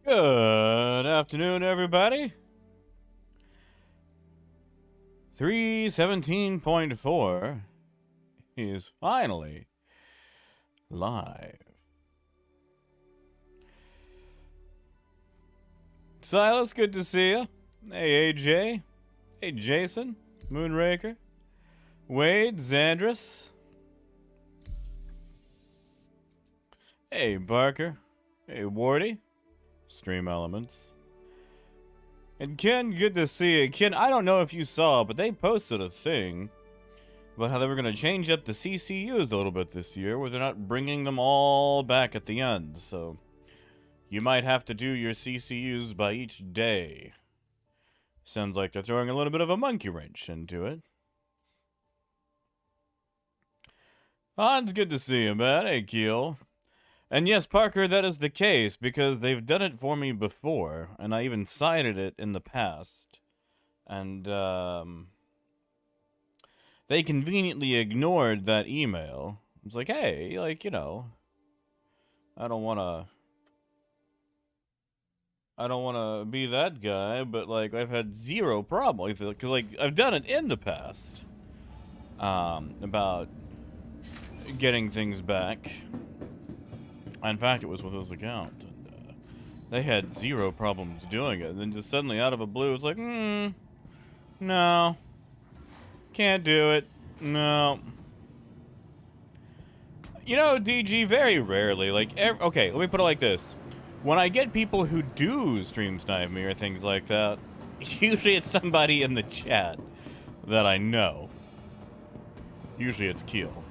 Good afternoon, everybody. 317.4 is finally live. Silas, good to see you. Hey, AJ. Hey, Jason. Moonraker. Wade. Xandris. Hey, Barker. Hey, Wardy. Stream Elements. And Ken, good to see you. Ken, I don't know if you saw, but they posted a thing about how they were going to change up the CCUs a little bit this year, where they're not bringing them all back at the end. So you might have to do your CCUs by each day. Sounds like they're throwing a little bit of a monkey wrench into it. Hans, good to see you, man. Hey, Keel. And yes, Parker, that is the case, because they've done it for me before, and I even cited it in the past. And, they conveniently ignored that email. It's like, hey, like, you know, I don't wanna be that guy, but, like, I've had zero problem with it, because, like, I've done it in the past, about getting things back. In fact, it was with his account, and they had zero problems doing it. And then just suddenly, out of the blue, it's like, no, can't do it, no. You know, DG, very rarely, like, okay, let me put it like this. When I get people who do stream snipe me or things like that, usually it's somebody in the chat that I know. Usually it's Keel.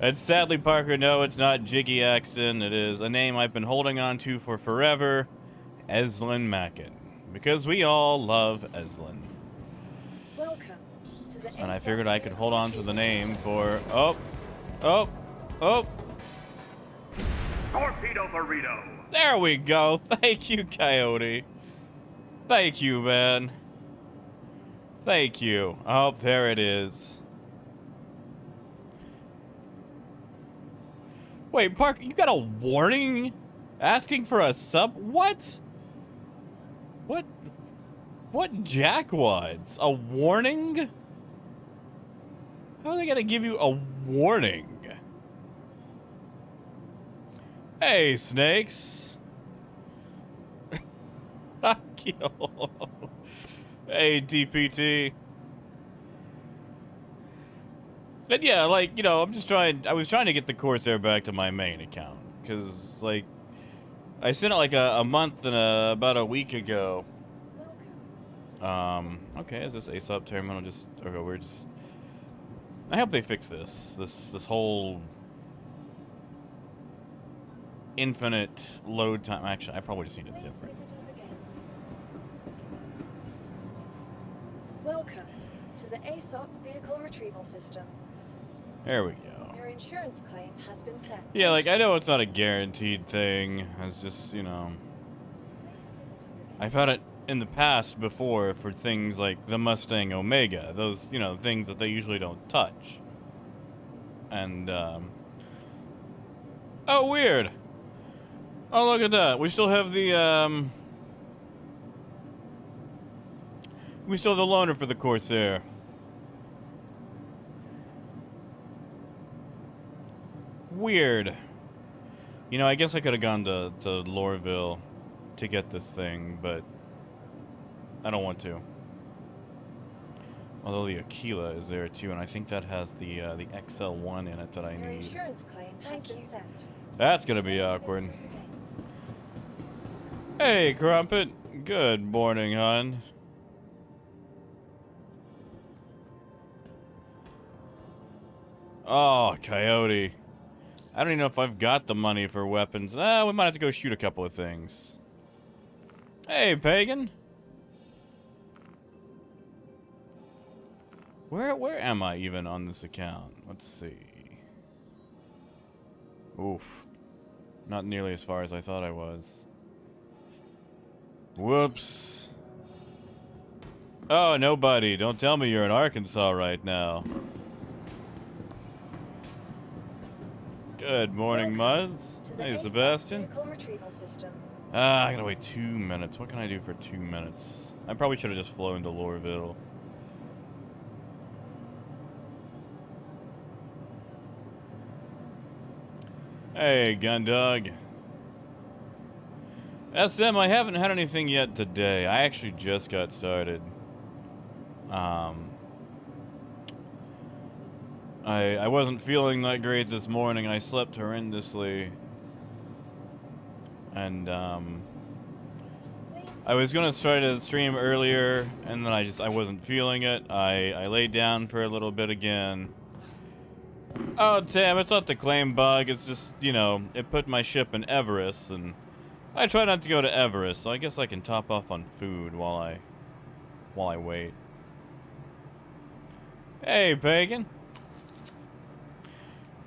And sadly, Parker, no, it's not Jiggy Axon. It is a name I've been holding on to for forever, Eslin Mackin. Because we all love Eslin. Welcome to the And I figured I could hold on to the name for... Oh! Torpedo burrito! There we go! Thank you, Coyote. Thank you, man. Thank you. Oh, there it is. Wait, Parker, you got a warning asking for a sub? What? What jackwads? A warning? How are they gonna give you a warning? Hey, snakes. Hey, DPT. But yeah, like, you know, I was trying to get the Corsair back to my main account. Because, like, I sent it like a month and about a week ago. Okay, is this ASOP terminal just, okay, we're just, I hope they fix this whole infinite load time. Actually, I probably just need it different. Welcome to the ASOP vehicle retrieval system. There we go. Your insurance claim has been sent. Yeah, like, I know it's not a guaranteed thing. It's just, you know, I've had it in the past before for things like the Mustang Omega. Those, you know, things that they usually don't touch. And, oh, weird. Oh, look at that. We still have the, we still have the loaner for the Corsair. Weird. You know, I guess I could have gone to Lorville to get this thing, but I don't want to. Although the Aquila is there too, and I think that has the XL1 in it that I Your need. insurance claim has been sent. That's gonna be awkward. Hey, Crumpet. Good morning, hon. Oh, Coyote. I don't even know if I've got the money for weapons. We might have to go shoot a couple of things. Hey, Pagan. Where am I even on this account? Let's see. Oof. Not nearly as far as I thought I was. Whoops. Oh, nobody. Don't tell me you're in Arkansas right now. Good morning, Muzz. Hey, Sebastian. Vehicle retrieval system. I gotta wait 2 minutes. What can I do for 2 minutes? I probably should have just flown to Lorville. Hey, Gundog. SM, I haven't had anything yet today. I actually just got started. I wasn't feeling that great this morning, and I slept horrendously. And, I was gonna try to stream earlier, and then I wasn't feeling it. I laid down for a little bit again. Oh, damn, it's not the claim bug. It's just, you know, it put my ship in Everest, and I try not to go to Everest, so I guess I can top off on food while I wait. Hey, Pagan.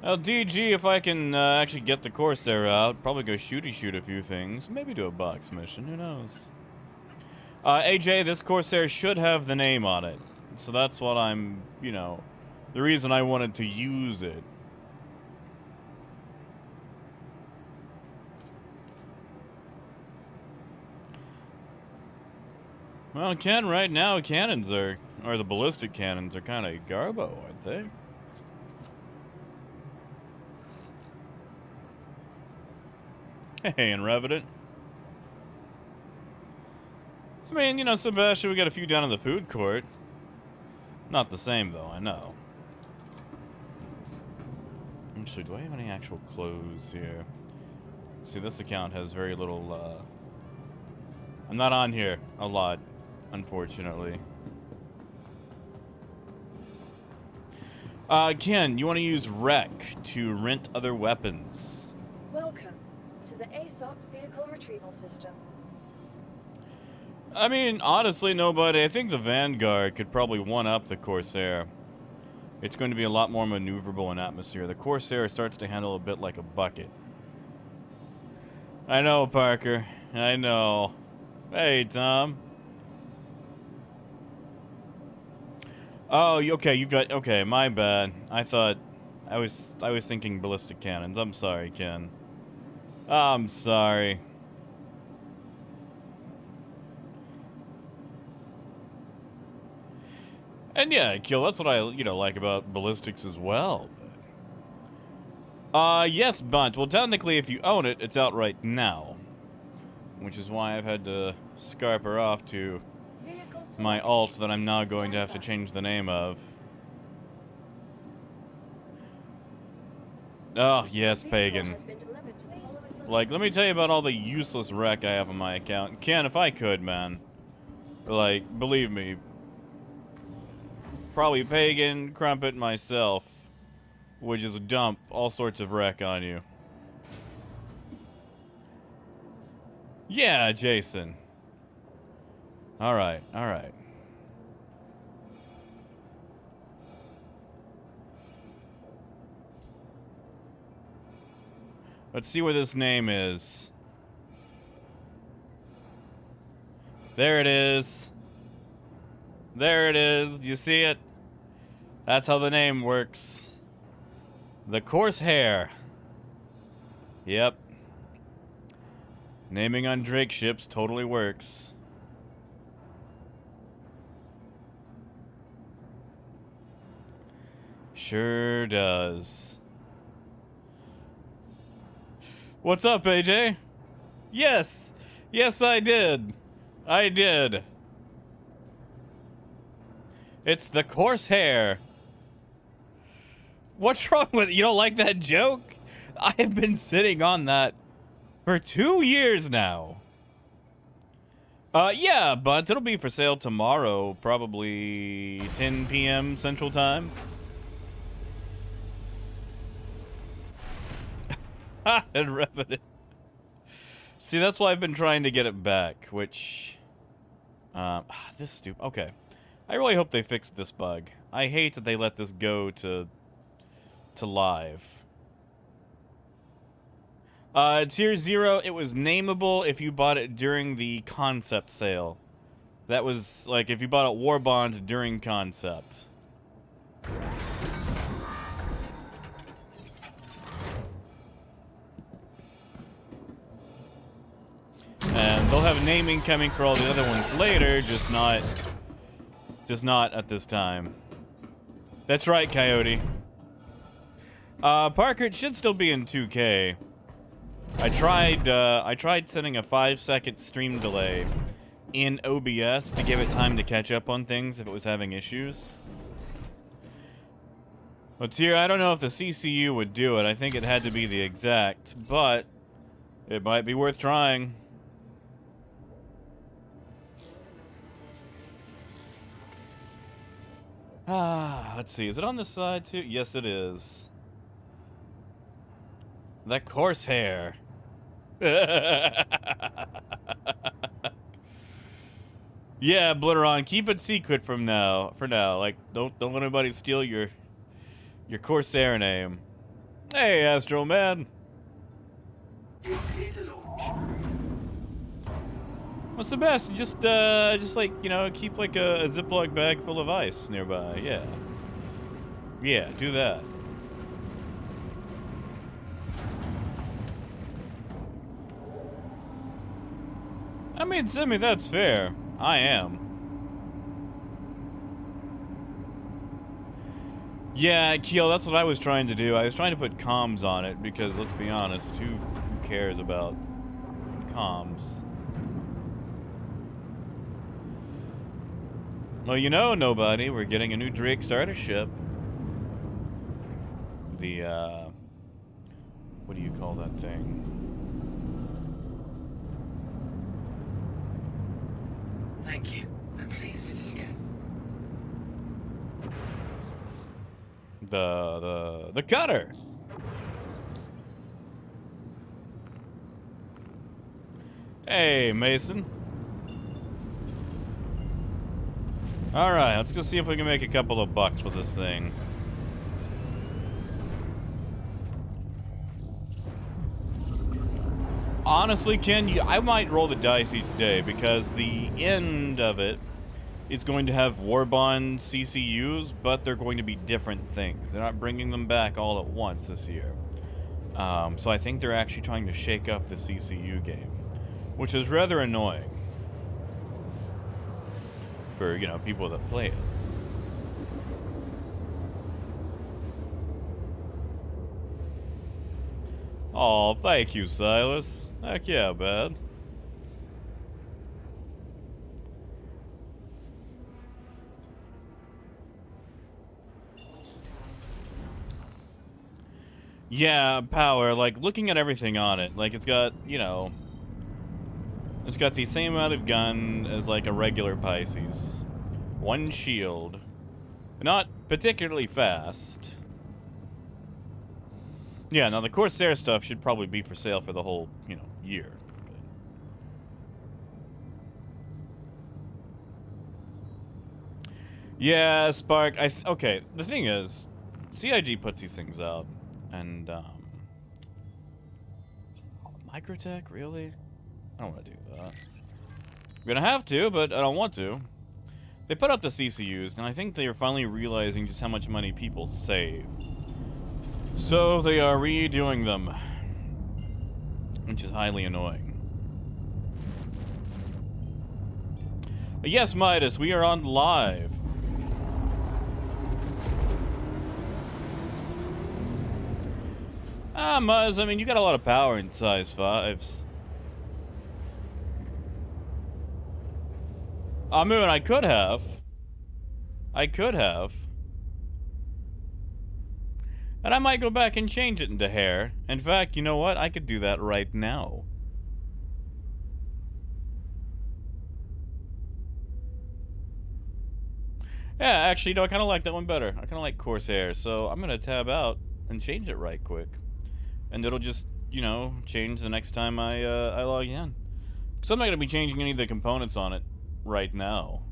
Well, DG, if I can actually get the Corsair out, probably go shoot a few things. Maybe do a box mission, who knows? AJ, this Corsair should have the name on it. So that's what I'm, you know, the reason I wanted to use it. Well, Ken, right now, cannons or the ballistic cannons are kind of garbo, aren't they? Hey, and Revenant. I mean, you know, Sebastian, we got a few down in the food court. Not the same, though, I know. Actually, do I have any actual clothes here? See, this account has very little, I'm not on here a lot, unfortunately. Ken, you want to use Rec to rent other weapons. Welcome to the ASOP vehicle retrieval system. I mean, honestly, nobody. I think the Vanguard could probably one-up the Corsair. It's going to be a lot more maneuverable in atmosphere. The Corsair starts to handle a bit like a bucket. I know, Parker. I know. Hey, Tom. Oh, okay, you got... Okay, my bad. I thought... I was thinking ballistic cannons. I'm sorry, Ken. I'm sorry. And yeah, Kill, that's what I, you know, like about ballistics as well. Yes, Bunt. Well, technically, if you own it, it's out right now. Which is why I've had to scarp her off to my alt that I'm now going to have to change the name of. Oh, yes, Pagan. Like, let me tell you about all the useless wreck I have on my account. Ken, if I could, man. Like, believe me. Probably Pagan, Crumpet, myself would just dump all sorts of wreck on you. Yeah, Jason. Alright, alright. Let's see where this name is. There it is. There it is. Do you see it? That's how the name works. The Corsair. Yep. Naming on Drake ships totally works. Sure does. What's up, AJ? Yes! Yes, I did. I did. It's the Corsair. What's wrong with it? You don't like that joke? I have been sitting on that for 2 years now. Yeah, but it'll be for sale tomorrow, probably 10 p.m. Central Time. Ha! And Revenant. See, that's why I've been trying to get it back, which... this stupid... Okay. I really hope they fixed this bug. I hate that they let this go to live. Tier 0, it was nameable if you bought it during the concept sale. That was, like, if you bought a War Bond during concept. They'll have naming coming for all the other ones later, just not at this time. That's right, Coyote. Parker, it should still be in 2K. I tried setting a 5-second stream delay in OBS to give it time to catch up on things if it was having issues. But here, I don't know if the CCU would do it. I think it had to be the exact, but it might be worth trying. Let's see. Is it on this side too? Yes, it is. The Corsair. Yeah, Blitteron, keep it secret for now. Like, don't let anybody steal your Corsair name. Hey, Astro Man. Well, Sebastian, just like, you know, keep like a Ziploc bag full of ice nearby. Yeah, do that. I mean, Simi, that's fair. I am. Yeah, Keel, that's what I was trying to do. I was trying to put comms on it because, let's be honest, who cares about comms? Well, you know, nobody. We're getting a new Drake starter ship. The, what do you call that thing? Thank you, and please visit again. The cutter. Hey, Mason. All right, let's go see if we can make a couple of bucks with this thing. Honestly, Ken, I might roll the dice each day because the end of it is going to have Warbond CCUs, but they're going to be different things. They're not bringing them back all at once this year. So I think they're actually trying to shake up the CCU game, which is rather annoying for, you know, people that play it. Oh, thank you, Silas. Heck yeah, bud. Yeah, power, like, looking at everything on it, like, it's got, you know, it's got the same amount of gun as, like, a regular Pisces. One shield. Not particularly fast. Yeah, now the Corsair stuff should probably be for sale for the whole, you know, year. Yeah, Spark, okay, the thing is, CIG puts these things out, and, Microtech, really? I don't want to do that. I'm gonna have to, but I don't want to. They put out the CCUs, and I think they are finally realizing just how much money people save. So they are redoing them, which is highly annoying. But yes, Midas, we are on live. Muzz, I mean, you got a lot of power in size 5s. I mean, I could have. And I might go back and change it into hair. In fact, you know what? I could do that right now. Yeah, actually, no, I kind of like that one better. I kind of like Corsair, so I'm going to tab out and change it right quick. And it'll just, you know, change the next time I log in. Because I'm not going to be changing any of the components on it right now.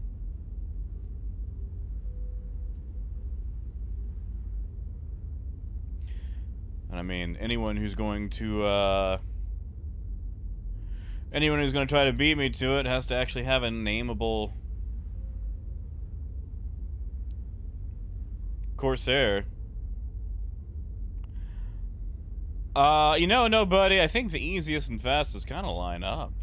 And I mean, anyone who's going to try to beat me to it has to actually have a nameable Corsair. You know, no, buddy, I think the easiest and fastest kind of line up.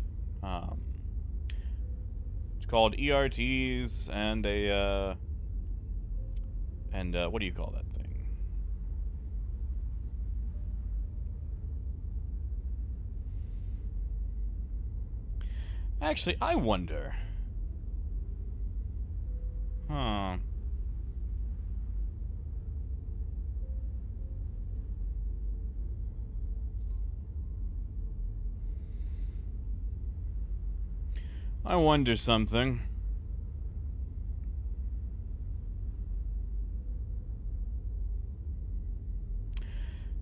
called ERTs and a, what do you call that thing? Actually, I wonder. Huh. I wonder something.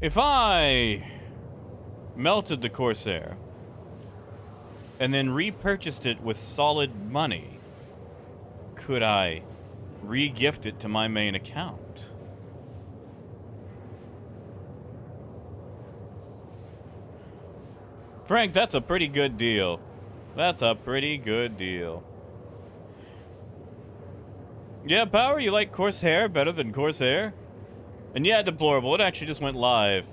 If I melted the Corsair and then repurchased it with solid money, could I re-gift it to my main account? Frank, that's a pretty good deal. That's a pretty good deal. Yeah, Power, you like Corsair better than Corsair? And yeah, Deplorable, it actually just went live.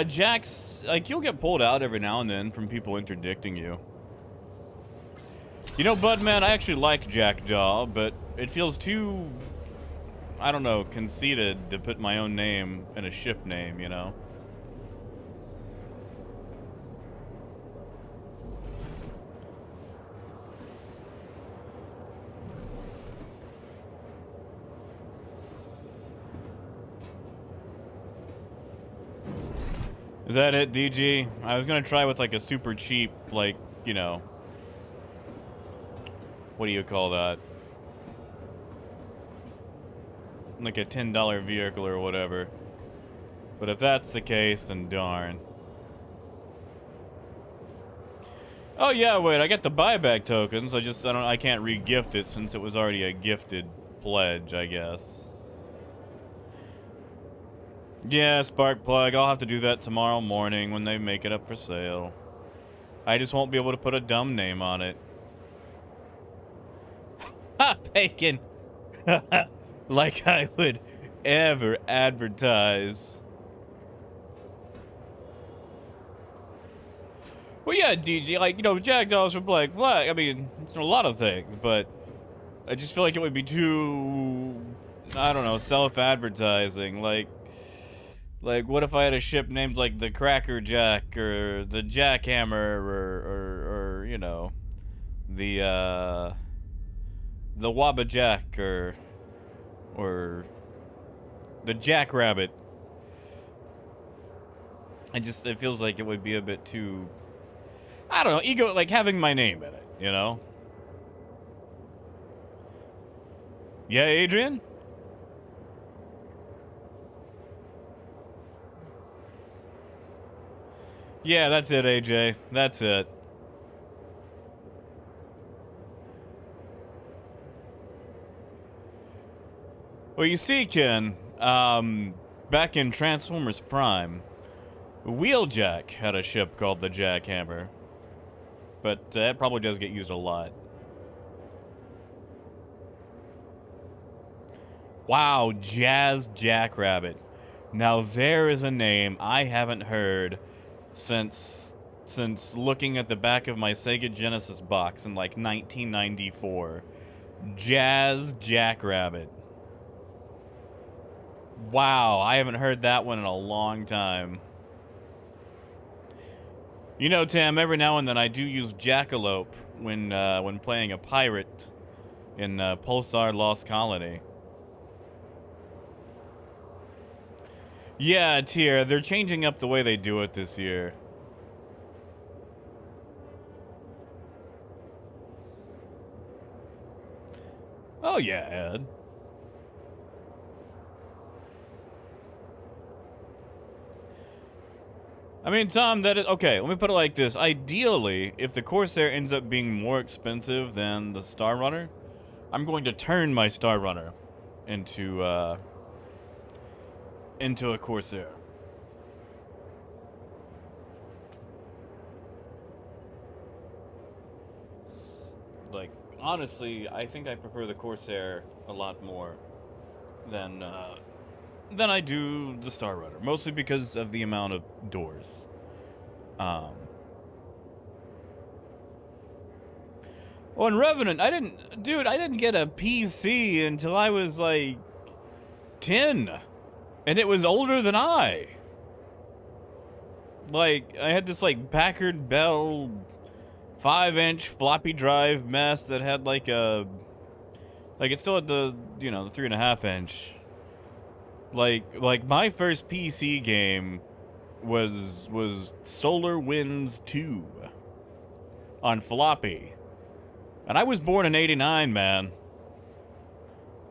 Jax, like, you'll get pulled out every now and then from people interdicting you. You know, Budman, I actually like Jackdaw, but it feels too, I don't know, conceited to put my own name in a ship name, you know? Is that it, DG? I was gonna try with like a super cheap, like, you know, what do you call that? Like a $10 vehicle or whatever. But if that's the case, then darn. Oh yeah, wait, I got the buyback tokens. I can't re-gift it since it was already a gifted pledge, I guess. Yeah, Sparkplug, I'll have to do that tomorrow morning when they make it up for sale. I just won't be able to put a dumb name on it. Ha! Bacon! Like I would ever advertise. Well, yeah, DG, like, you know, Jackdaws for Black Flag. I mean, it's a lot of things, but I just feel like it would be too, I don't know, self-advertising. Like, what if I had a ship named, like, the Cracker Jack, or the Jackhammer, or you know, the Wabba Jack, or the Jackrabbit. It feels like it would be a bit too, I don't know, ego, like having my name in it, you know? Yeah, Adrian? Yeah, that's it, AJ. That's it. Well, you see, Ken, back in Transformers Prime, Wheeljack had a ship called the Jackhammer. But it probably does get used a lot. Wow, Jazz Jackrabbit. Now there is a name I haven't heard since looking at the back of my Sega Genesis box in like 1994. Jazz Jackrabbit. Wow, I haven't heard that one in a long time. You know, Tam, every now and then I do use Jackalope when playing a pirate in Pulsar Lost Colony. Yeah, Tier, they're changing up the way they do it this year. Oh yeah, Ed. I mean, Tom, okay, let me put it like this. Ideally, if the Corsair ends up being more expensive than the Star Runner, I'm going to turn my Star Runner into a Corsair. Like, honestly, I think I prefer the Corsair a lot more than than I do the Star Runner, mostly because of the amount of doors. Well, in Revenant, I didn't get a PC until I was like 10, and it was older than I. Like, I had this like Packard Bell 5-inch floppy drive mess that had like a, like it still had the, you know, the 3.5-inch. Like my first PC game was Solar Winds 2 on floppy. And I was born in 89, man.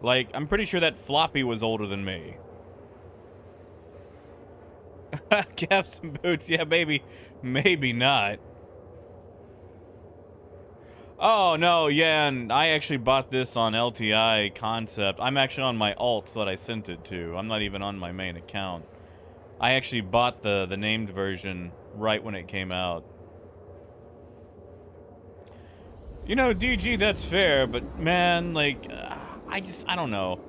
Like, I'm pretty sure that floppy was older than me. Caps and boots, yeah, maybe not. Oh, no, yeah, and I actually bought this on LTI Concept. I'm actually on my alt that I sent it to. I'm not even on my main account. I actually bought the named version right when it came out. You know, DG, that's fair, but man, like, I don't know.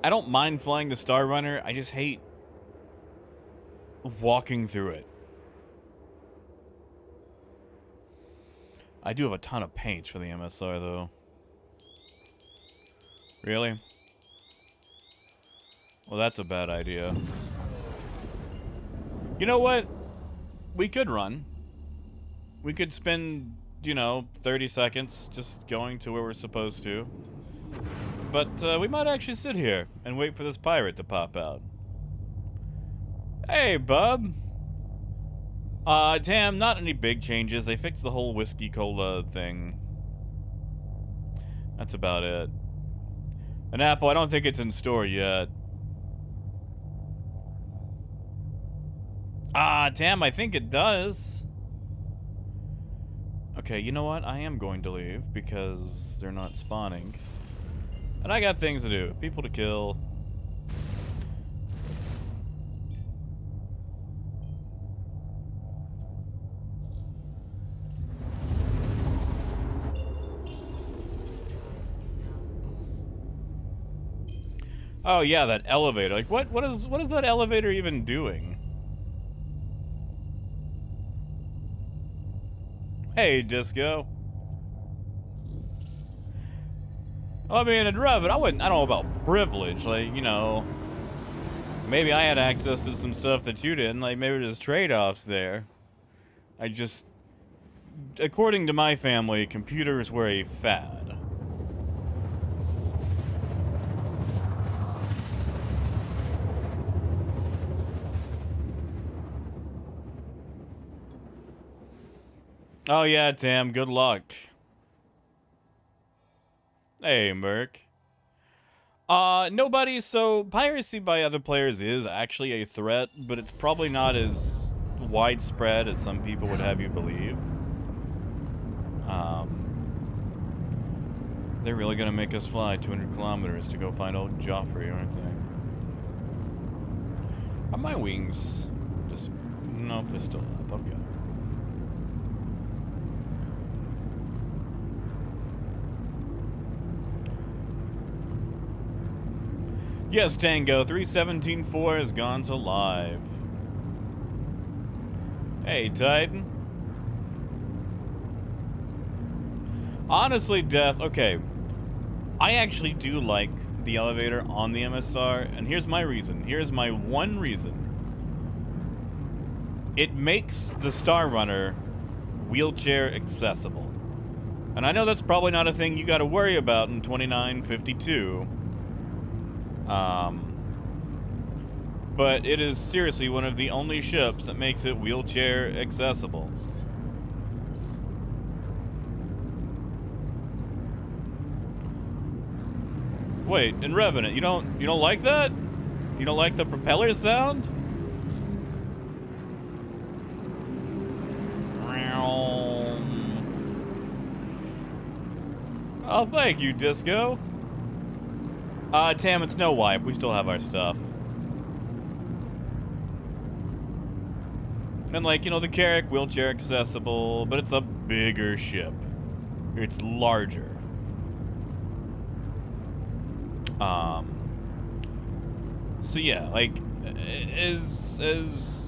I don't mind flying the Star Runner. I just hate walking through it. I do have a ton of paints for the MSR, though. Really? Well, that's a bad idea. You know what? We could run. We could spend, you know, 30 seconds just going to where we're supposed to. But we might actually sit here and wait for this pirate to pop out. Hey, bub. Damn, not any big changes. They fixed the whole whiskey cola thing. That's about it. An apple, I don't think it's in store yet. Damn, I think it does. Okay, you know what? I am going to leave because they're not spawning. And I got things to do. People to kill. Oh yeah, that elevator. Like what is that elevator even doing? Hey, Disco. I mean, in Rev, I don't know about privilege. Like, you know, maybe I had access to some stuff that you didn't. Like, maybe there's trade-offs there. I just, according to my family, computers were a fad. Oh yeah, Tam, good luck. Hey, Merc. Nobody, so piracy by other players is actually a threat, but it's probably not as widespread as some people would have you believe. They're really gonna make us fly 200 kilometers to go find old Joffrey, aren't they? Are my wings just... Nope, they're still up. Okay. Yes, Tango, 317.4 has gone to live. Hey, Titan. Honestly, Death, okay. I actually do like the elevator on the MSR, and here's my reason. Here's my one reason. It makes the Star Runner wheelchair accessible. And I know that's probably not a thing you gotta worry about in 2952. But it is seriously one of the only ships that makes it wheelchair accessible. Wait, in Revenant, you don't like that? You don't like the propeller sound? Oh, thank you, Disco. Tam, it's no wipe. We still have our stuff. And like, you know, the Carrack, wheelchair accessible, but it's a bigger ship. It's larger. So yeah, like, is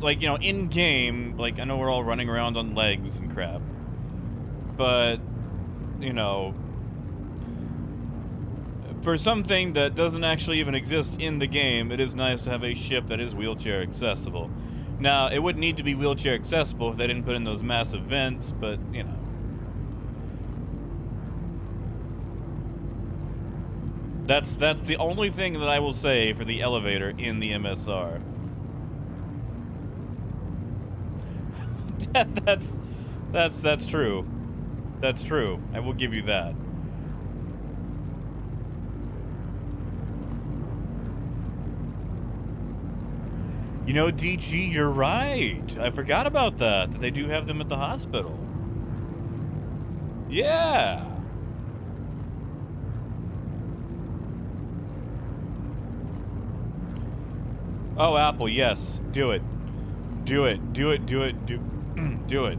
like, you know, in game, like, I know we're all running around on legs and crap, but, you know, for something that doesn't actually even exist in the game, it is nice to have a ship that is wheelchair accessible. Now, it wouldn't need to be wheelchair accessible if they didn't put in those massive vents, but, you know. That's the only thing that I will say for the elevator in the MSR. That's true. That's true. I will give you that. You know, DG, you're right. I forgot about that they do have them at the hospital. Yeah. Oh, Apple, yes. Do it. Do it. Do it. Do it. Do it.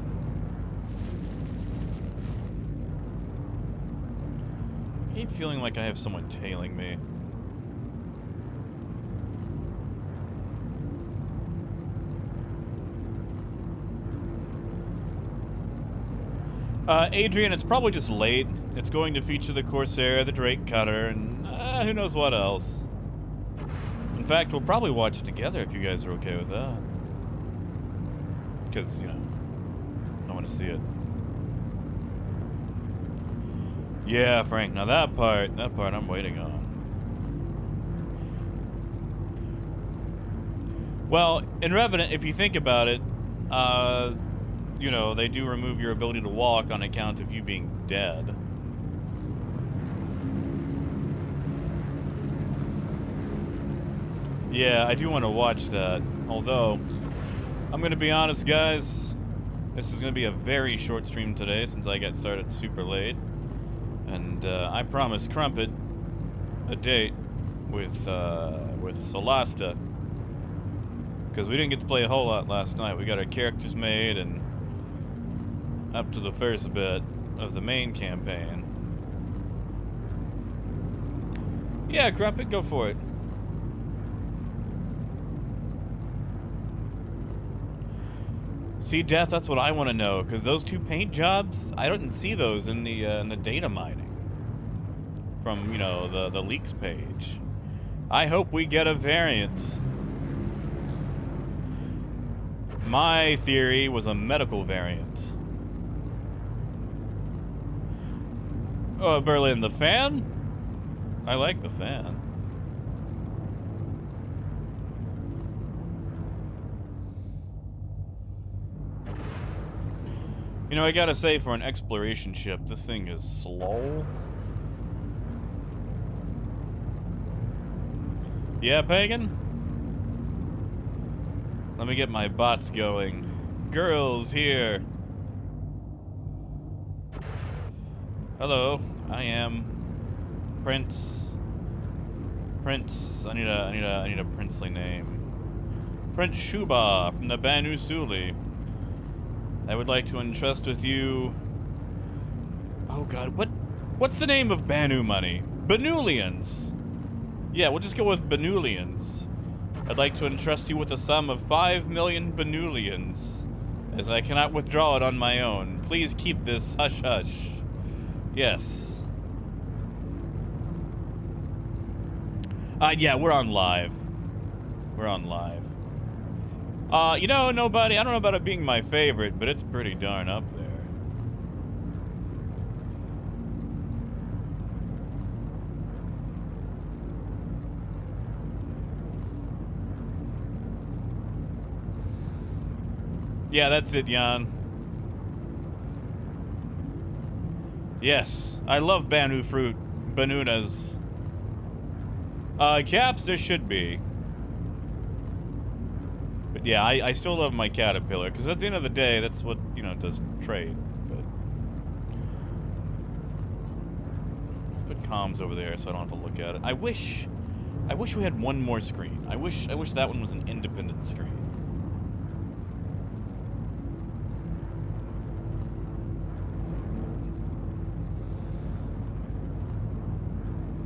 I keep feeling like I have someone tailing me. Adrian, it's probably just late. It's going to feature the Corsair, the Drake Cutter, and who knows what else. In fact, we'll probably watch it together if you guys are okay with that. Because, you know, I want to see it. Yeah, Frank, now that part I'm waiting on. Well, in Revenant, if you think about it, you know, they do remove your ability to walk on account of you being dead. Yeah, I do want to watch that. Although, I'm going to be honest, guys. This is going to be a very short stream today since I got started super late. And I promised Crumpet a date with Solasta. Because we didn't get to play a whole lot last night. We got our characters made and up to the first bit of the main campaign. Yeah, Crumpet, go for it. See, Death, that's what I want to know, because those two paint jobs, I didn't see those in the data mining from, you know, the leaks page. I hope we get a variant. My theory was a medical variant. Oh, Berlin, the fan? I like the fan. You know, I gotta say, for an exploration ship, this thing is slow. Yeah, Pagan? Let me get my bots going. Girls here. Hello, I am Prince. I need a princely name. Prince Shuba from the Banu Suli. I would like to entrust with you. Oh God, what's the name of Banu money? Banulians. Yeah, we'll just go with Banulians. I'd like to entrust you with a sum of 5 million Banulians, as I cannot withdraw it on my own. Please keep this hush hush. Yes. Yeah, we're on live. We're on live. You know, nobody, I don't know about it being my favorite, but it's pretty darn up there. Yeah, that's it, Jan. Yes, I love Banu fruit. Banunas. Caps, there should be. But yeah, I still love my caterpillar, because at the end of the day, that's what, you know, does trade. But put comms over there so I don't have to look at it. I wish we had one more screen. I wish that one was an independent screen.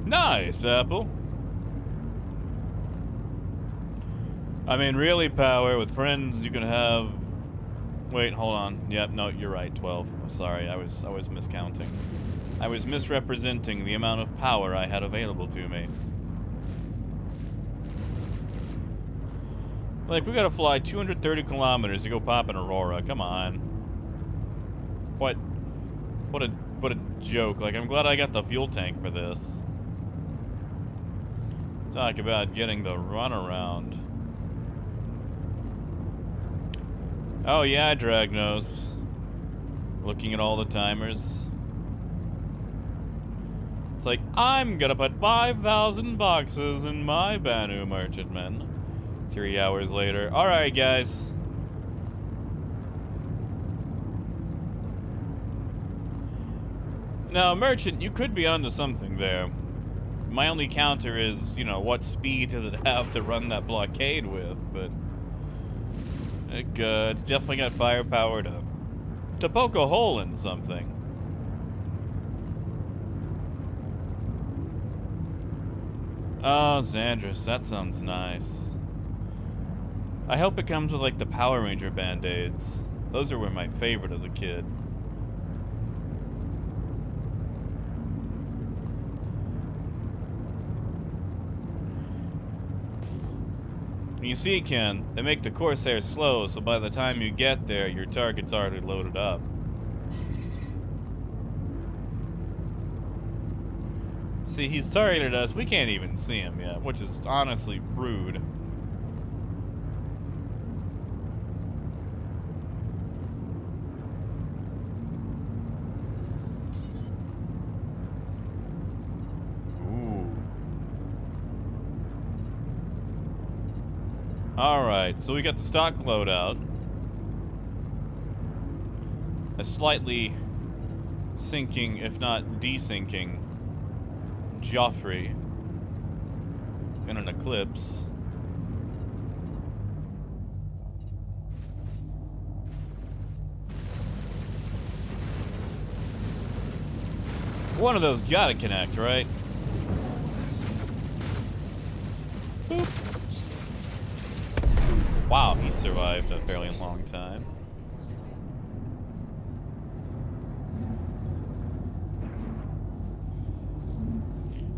Nice, Apple. I mean, really, Power, with friends you can have... Wait, hold on. Yep, no, you're right, 12. Sorry, I was miscounting. I was misrepresenting the amount of power I had available to me. Like, we gotta fly 230 kilometers to go pop an Aurora. Come on. What a joke. Like, I'm glad I got the fuel tank for this. Talk about getting the runaround. Oh yeah, Dragnos. Looking at all the timers. It's like, I'm gonna put 5,000 boxes in my Banu merchantman. 3 hours later. Alright, guys. Now, Merchant, you could be onto something there. My only counter is, you know, what speed does it have to run that blockade with, but... it's definitely got firepower to poke a hole in something. Oh, Xandris, that sounds nice. I hope it comes with, like, the Power Ranger Band-Aids. Those were my favorite as a kid. You see, Ken, they make the Corsair slow, so by the time you get there, your target's already loaded up. See, he's targeted us. We can't even see him yet, which is honestly rude. Alright, so we got the stock loadout. A slightly sinking, if not desinking, Joffrey in an eclipse. One of those gotta connect, right? Boop. Wow, he survived a fairly long time.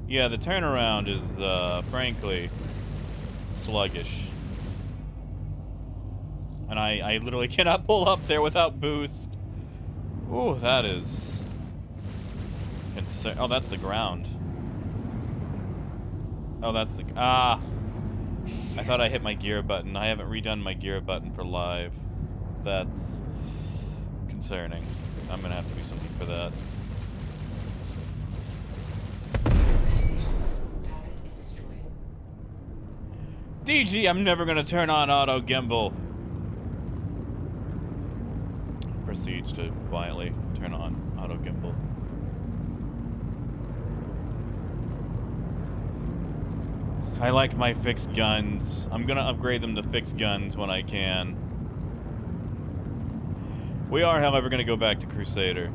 Yeah, the turnaround is, frankly, sluggish. And I literally cannot pull up there without boost. Ooh, that is... Oh, that's the ground. Oh, that's the... Ah! I thought I hit my gear button. I haven't redone my gear button for live. That's concerning. I'm gonna have to do something for that. DG, I'm never gonna turn on auto gimbal. Proceeds to quietly turn on auto gimbal. I like my fixed guns. I'm gonna upgrade them to fixed guns when I can. We are, however, gonna go back to Crusader.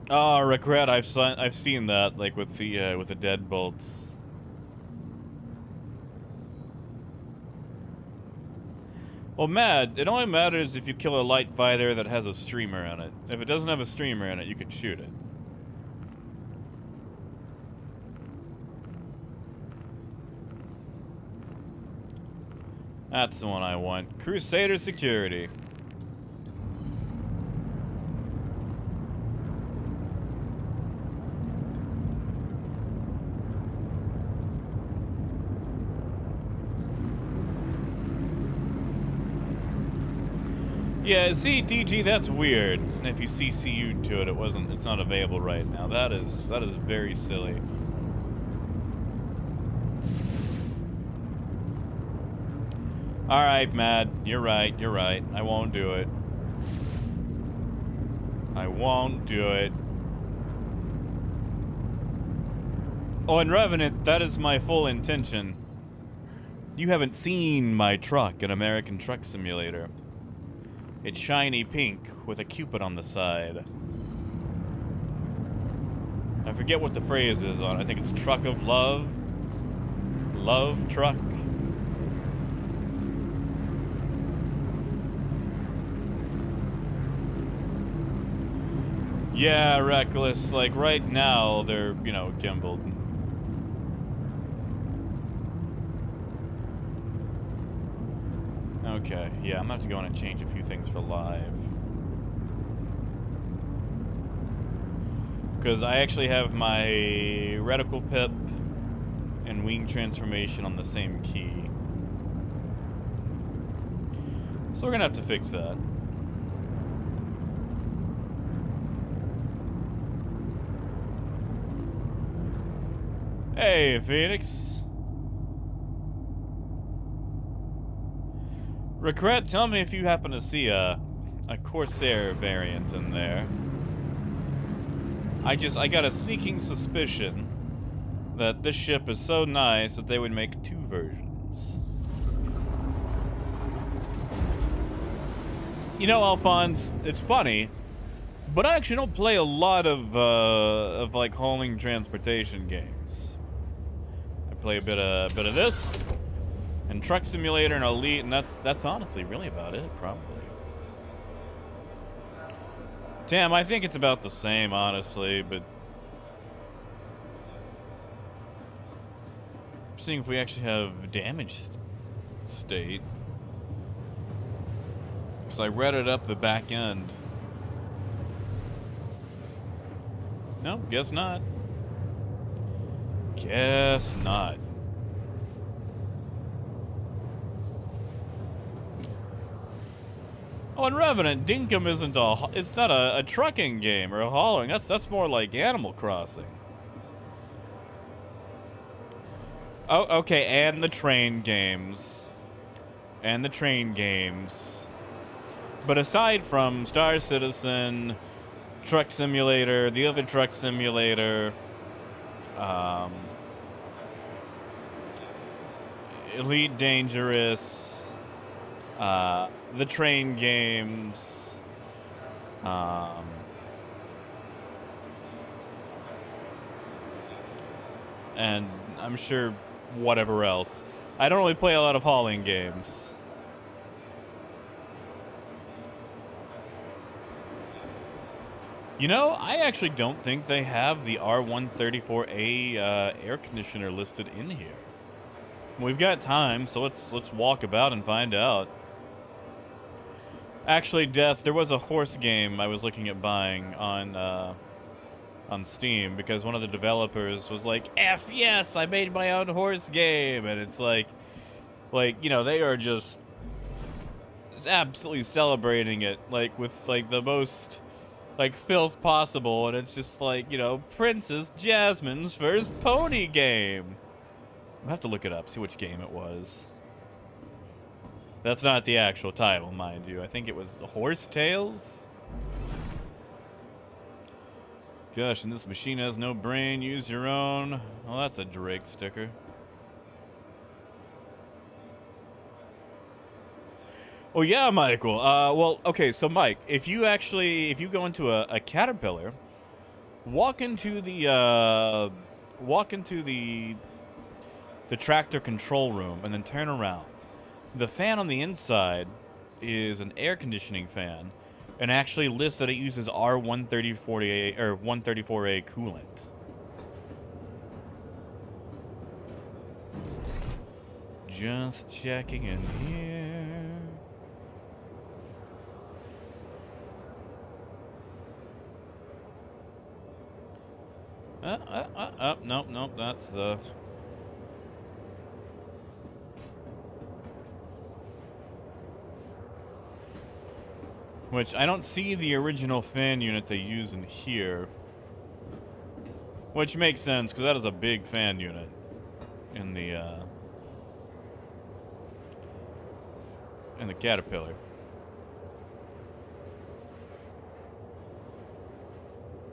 Oh, regret. I've seen that, like with the deadbolts. Well, Mad, it only matters if you kill a light fighter that has a streamer in it. If it doesn't have a streamer in it, you can shoot it. That's the one I want. Crusader Security. Yeah, see, DG, that's weird. If you CCU'd to it, it's not available right now. That is very silly. Alright, Mad, you're right. I won't do it. I won't do it. Oh, and Revenant, that is my full intention. You haven't seen my truck in American Truck Simulator. It's shiny pink with a Cupid on the side. I forget what the phrase is on. I think it's truck of love. Love truck. Yeah, reckless. Like right now, they're, you know, gimbaled. Okay, yeah, I'm gonna have to go in and change a few things for live. Because I actually have my reticle pip and wing transformation on the same key. So we're gonna have to fix that. Hey, Phoenix. Regret, tell me if you happen to see a Corsair variant in there. I got a sneaking suspicion that this ship is so nice that they would make 2 versions. You know, Alphonse, it's funny, but I actually don't play a lot of like hauling transportation games. I play a bit of this, and Truck Simulator and Elite, and that's honestly really about it, probably. Damn, I think it's about the same, honestly, but seeing if we actually have damaged state. So I read it up the back end. No, guess not. Guess not. Oh, and Revenant, Dinkum isn't it's not a trucking game or a hauling. That's more like Animal Crossing. Oh, okay, and the train games. And the train games. But aside from Star Citizen, Truck Simulator, the other Truck Simulator, Elite Dangerous, the train games, and I'm sure whatever else. I don't really play a lot of hauling games. You know, I actually don't think they have the R134A air conditioner listed in here. We've got time, so let's walk about and find out. Actually, Death, there was a horse game I was looking at buying on Steam because one of the developers was like, "F yes, I made my own horse game," and it's like, you know, they are just absolutely celebrating it, like with like the most like filth possible, and it's just like, you know, Princess Jasmine's first pony game. I'll have to look it up, see which game it was. That's not the actual title, mind you. I think it was Horse Tales. Gosh, and this machine has no brain. Use your own. Well, that's a Drake sticker. Oh yeah, Michael. Well, okay. So, Mike, if you go into a Caterpillar, walk into the tractor control room, and then turn around. The fan on the inside is an air conditioning fan, and actually lists that it uses R134A or 134A coolant. Just checking in here. Nope, that's the... Which, I don't see the original fan unit they use in here. Which makes sense, because that is a big fan unit in the Caterpillar.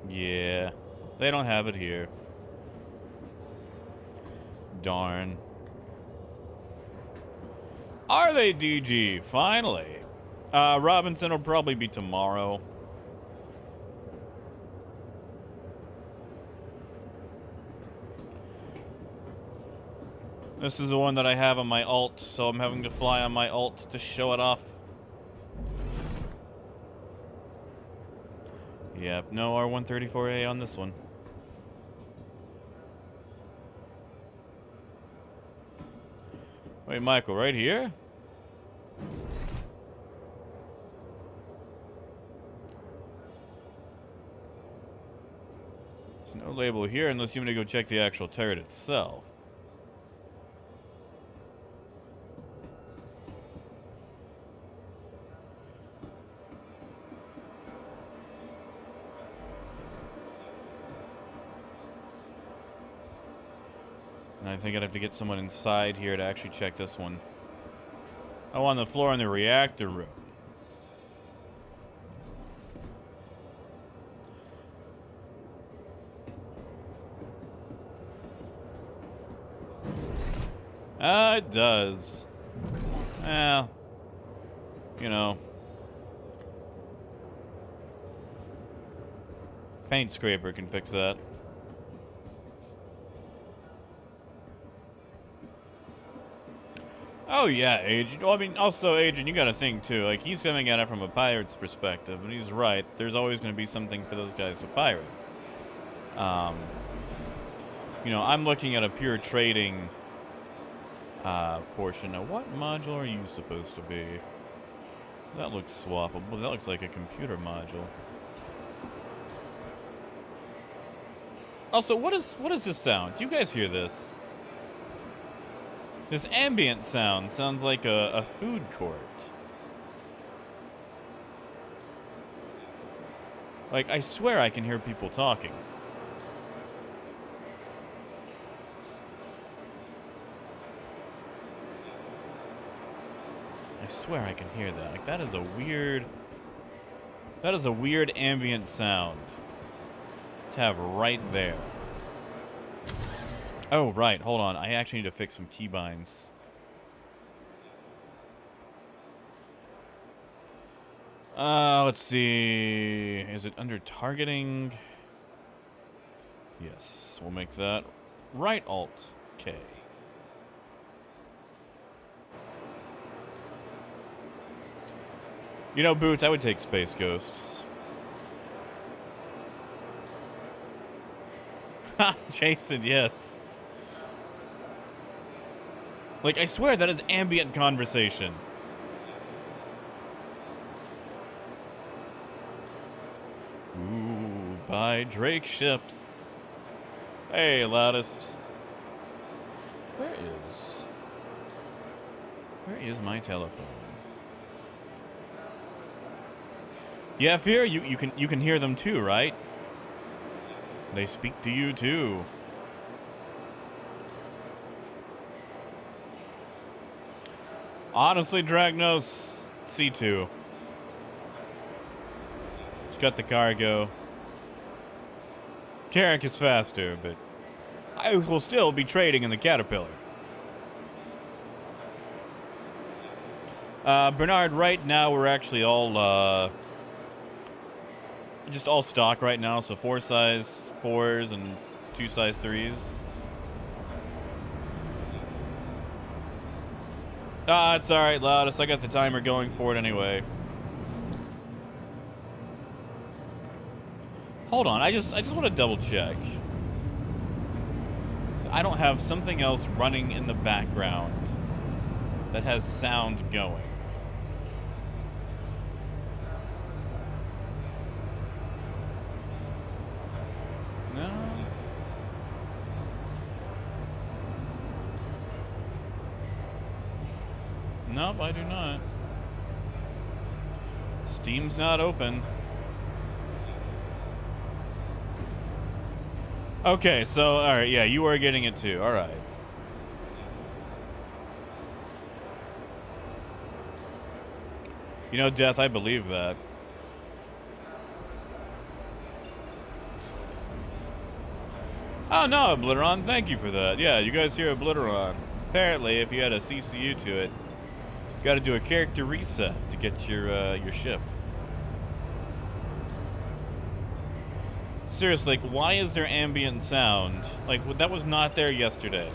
Yeah, they don't have it here. Darn. Are they DG? Finally. Robinson will probably be tomorrow. This is the one that I have on my alt, so I'm having to fly on my alt to show it off. Yep, no R134A on this one. Wait, Michael, right here? There's no label here unless you want me to go check the actual turret itself. And I think I'd have to get someone inside here to actually check this one. Oh, on the floor in the reactor room. It does. Well, you know. Paint scraper can fix that. Oh yeah, Agent. Well, I mean, also, Agent, you gotta think too. Like, he's coming at it from a pirate's perspective, and he's right. There's always gonna be something for those guys to pirate. You know, I'm looking at a pure trading portion. Now, what module are you supposed to be? That looks swappable. That looks like a computer module. Also, what is this sound? Do you guys hear this? This ambient sound sounds like a food court. Like, I swear I can hear people talking. I swear I can hear that. Like, that is a weird ambient sound to have right there. Oh, right. Hold on. I actually need to fix some keybinds. Let's see. Is it under targeting? Yes. We'll make that right alt K. You know, Boots, I would take Space Ghosts. Ha! Jason, yes. Like, I swear that is ambient conversation. Ooh, buy Drake ships. Hey, loudest. Where is my telephone? Yeah, Fear, you can hear them too, right? They speak to you too. Honestly, Dragnos, C2. It's got the cargo. Carrick is faster, but I will still be trading in the Caterpillar. Bernard, right now we're actually all just all stock right now, so 4 size 4s and 2 size 3s. It's alright, Loudest. I got the timer going for it anyway. Hold on, I just want to double check. I don't have something else running in the background that has sound going. No. Nope, I do not. Steam's not open. Okay, so, alright, yeah, you are getting it too. Alright. You know, Death, I believe that. Oh, no, Obliteron, thank you for that. Yeah, you guys hear Obliteron. Apparently, if you had a CCU to it, you gotta do a character reset to get your ship. Seriously, like, why is there ambient sound? Like, that was not there yesterday.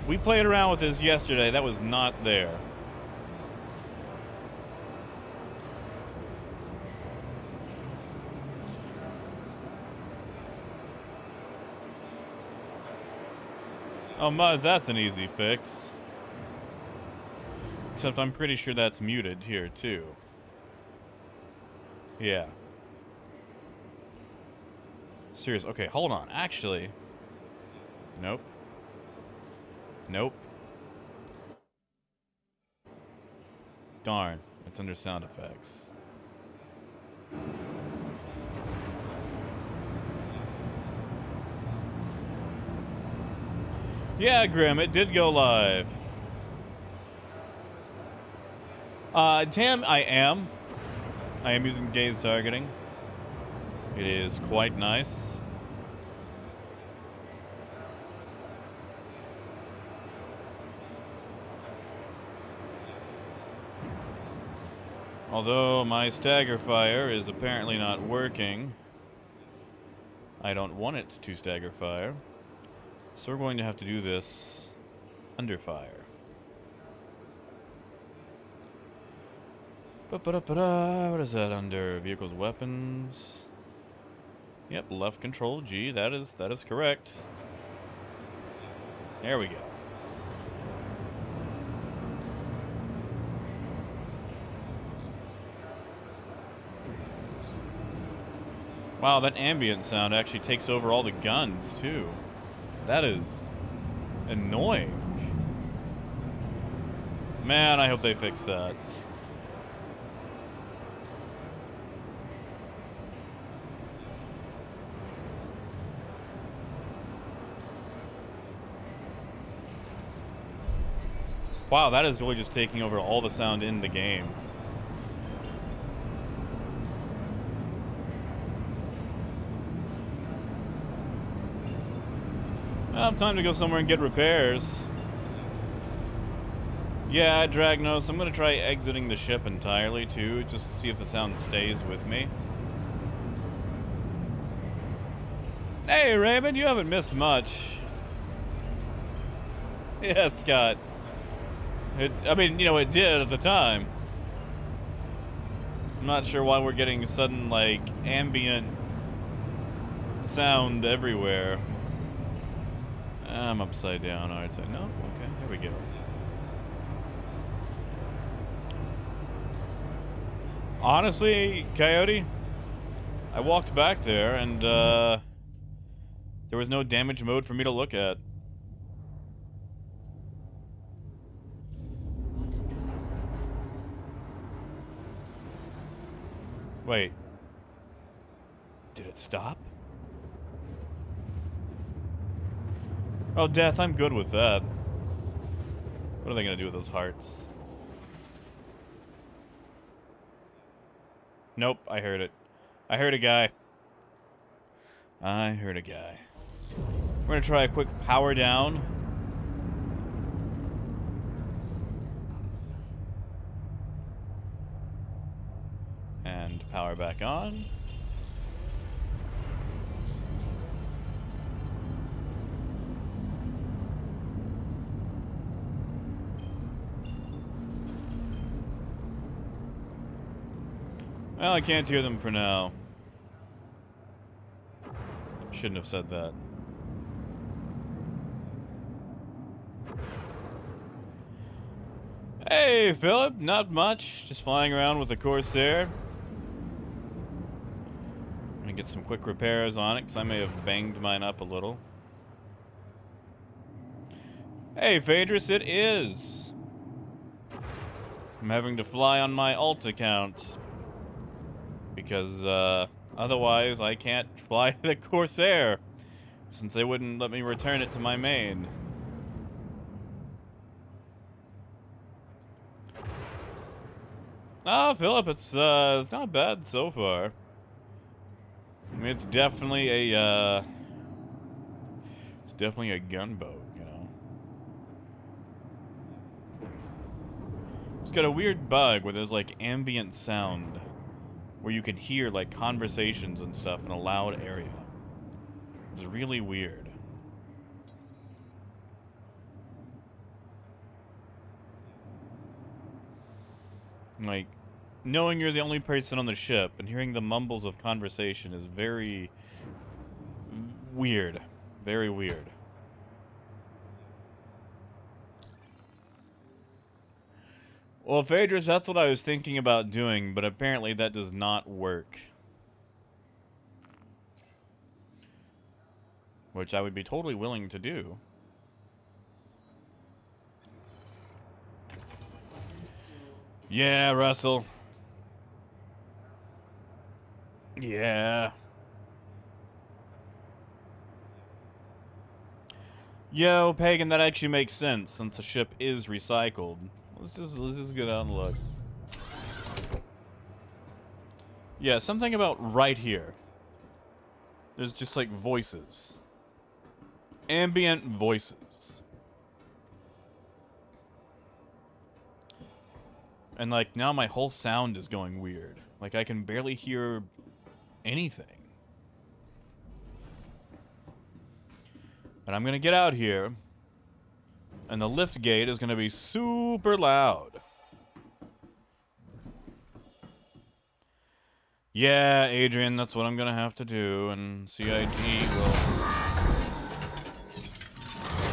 We played around with this yesterday. That was not there. Oh, Mud, that's an easy fix. Except I'm pretty sure that's muted here, too. Yeah. Serious. Okay, hold on. Actually. Nope. Nope. Darn. It's under sound effects. Yeah, Grim, it did go live. Tam, I am using gaze targeting. It is quite nice. Although my stagger fire is apparently not working. I don't want it to stagger fire. So we're going to have to do this under fire. What is that under? Vehicles, weapons. Yep, left control G. That is correct. There we go. Wow, that ambient sound actually takes over all the guns too. That is annoying. Man, I hope they fix that. Wow, that is really just taking over all the sound in the game. Well, time to go somewhere and get repairs. Yeah, Dragnos, I'm going to try exiting the ship entirely, too, just to see if the sound stays with me. Hey, Raymond, you haven't missed much. Yeah, Scott. I mean, you know, it did at the time. I'm not sure why we're getting sudden, like, ambient sound everywhere. I'm upside down. Alright, so no? Okay, here we go. Honestly, Coyote, I walked back there and, there was no damage mode for me to look at. Wait. Did it stop? Oh, Death, I'm good with that. What are they gonna do with those hearts? Nope, I heard it. I heard a guy. I heard a guy. We're gonna try a quick power down. And power back on. Well, I can't hear them for now. Shouldn't have said that. Hey, Philip, not much. Just flying around with the Corsair. I'm gonna get some quick repairs on it, because I may have banged mine up a little. Hey, Phaedrus, it is. I'm having to fly on my alt account. Because, otherwise I can't fly the Corsair. Since they wouldn't let me return it to my main. Oh, Philip, it's not bad so far. I mean, it's definitely a gunboat, you know. It's got a weird bug where there's like ambient sound, where you can hear like conversations and stuff in a loud area. It's really weird. Like, knowing you're the only person on the ship and hearing the mumbles of conversation is very weird. Very weird. Well, Phaedrus, that's what I was thinking about doing, but apparently that does not work. Which I would be totally willing to do. Yeah, Russell. Yeah. Yo, Pagan, that actually makes sense since the ship is recycled. Let's just go down and look. Yeah, something about right here. There's just like voices. Ambient voices. And like now my whole sound is going weird. Like I can barely hear anything. And I'm gonna get out here. And the lift gate is gonna be super loud. Yeah, Adrian, that's what I'm gonna have to do, and CIG will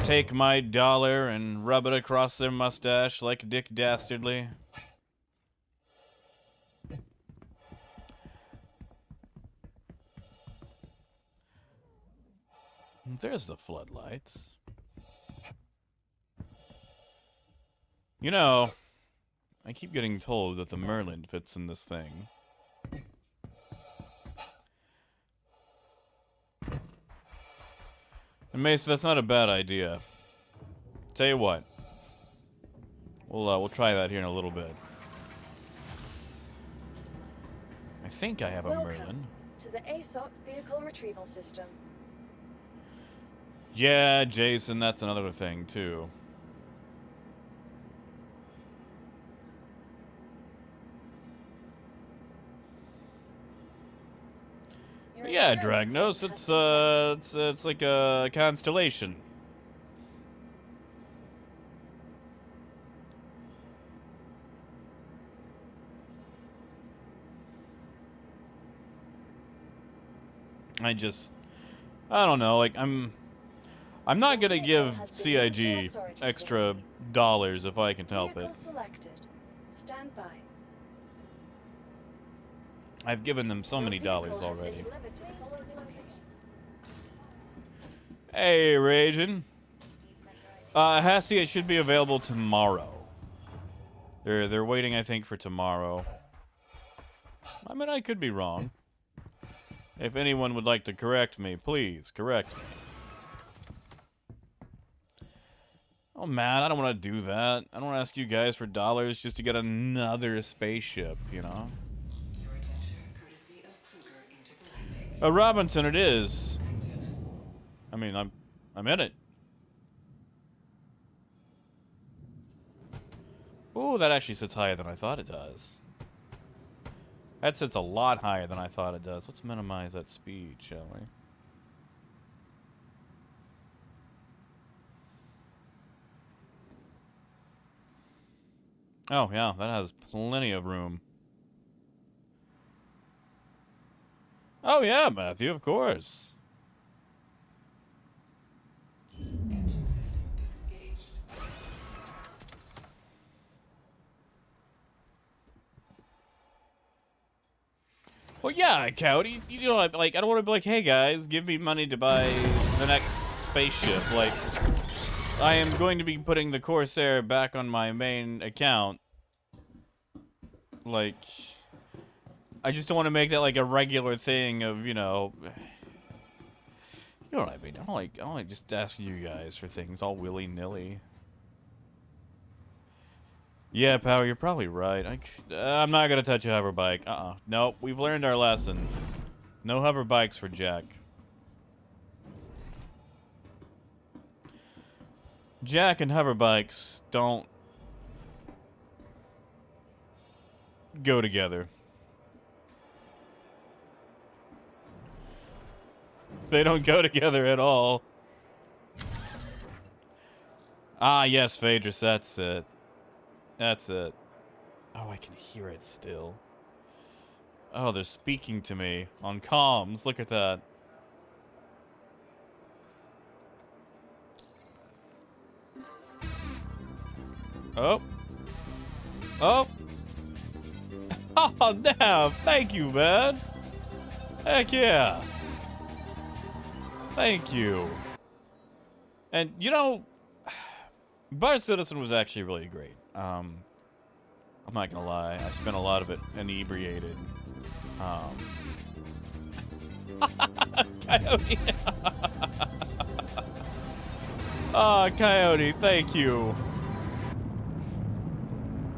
take my dollar and rub it across their mustache like Dick Dastardly. There's the floodlights. You know, I keep getting told that the Merlin fits in this thing. And Mace, that's not a bad idea. Tell you what, we'll try that here in a little bit. I think I have a Merlin. Welcome to the ASOP vehicle retrieval system. Yeah, Jason, that's another thing too. But yeah, Dragnos, it's like a constellation. I don't know, like I'm not gonna give CIG extra dollars if I can help it. Selected. Stand by. I've given them so many dollars already. Hey, Ragin. Hassie, it should be available tomorrow. They're waiting, I think, for tomorrow. I mean, I could be wrong. If anyone would like to correct me, please correct me. Oh man, I don't want to do that. I don't want to ask you guys for dollars just to get another spaceship, you know? Robinson, it is. I mean, I'm in it. Ooh, that actually sits higher than I thought it does. That sits a lot higher than I thought it does. Let's minimize that speed, shall we? Oh, yeah, that has plenty of room. Oh, yeah, Matthew, of course. Well, yeah, Cowdy, you know, like, I don't want to be like, hey, guys, give me money to buy the next spaceship. Like, I am going to be putting the Corsair back on my main account. Like, I just don't want to make that, like, a regular thing of, you know what I mean. I don't like just ask you guys for things all willy-nilly. Yeah, Power, you're probably right. I'm not gonna touch a hover bike. Nope, we've learned our lesson. No hover bikes for Jack. Jack and hover bikes don't go together. They don't go together at all. Ah, yes, Phaedrus, that's it. That's it. Oh, I can hear it still. Oh, they're speaking to me on comms. Look at that. Oh. Oh. Oh, Nav. Thank you, man. Heck yeah. Thank you. And, you know, Bar Citizen was actually really great. I'm not gonna lie. I spent a lot of it inebriated. Coyote. Ah, Coyote, thank you.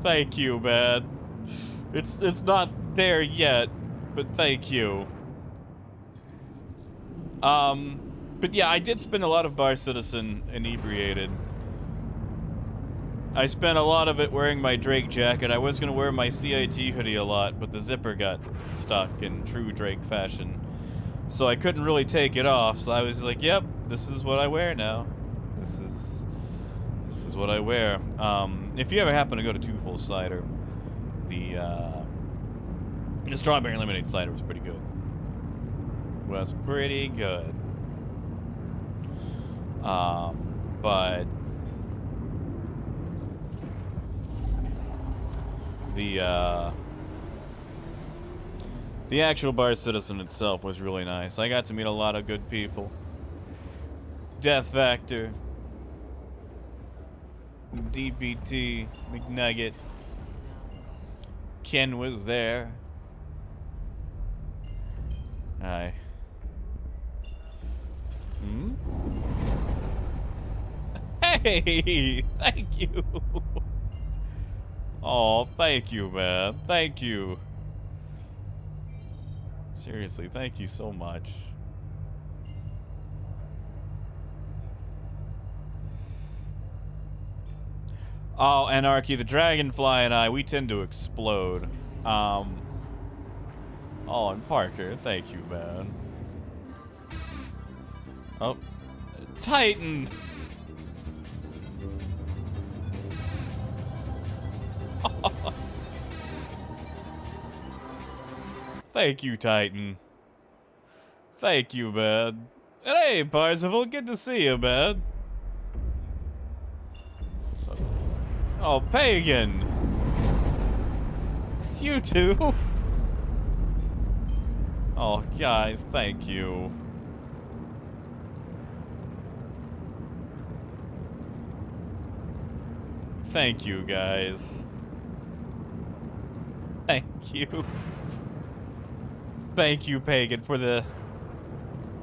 Thank you, man. It's not there yet, but thank you. But yeah, I did spend a lot of Bar Citizen inebriated. I spent a lot of it wearing my Drake jacket. I was gonna wear my CIG hoodie a lot, but the zipper got stuck in true Drake fashion. So I couldn't really take it off, so I was like, yep, this is what I wear now. This is what I wear. If you ever happen to go to Two Full Cider, the strawberry lemonade cider was pretty good. Was pretty good. But the actual Bar Citizen itself was really nice. I got to meet a lot of good people. Death Factor, DPT, McNugget, Ken was there. Hi. Hmm? Hey! Thank you! Oh, thank you, man. Thank you. Seriously, thank you so much. Oh, Anarchy, the Dragonfly and I, we tend to explode. Oh, and Parker, thank you, man. Oh, Titan! Thank you, Titan. Thank you, man. And hey, Parzival, good to see you, man. Oh, Pagan. You too. Oh, guys, thank you. Thank you, guys. Thank you. Thank you, Pagan, for the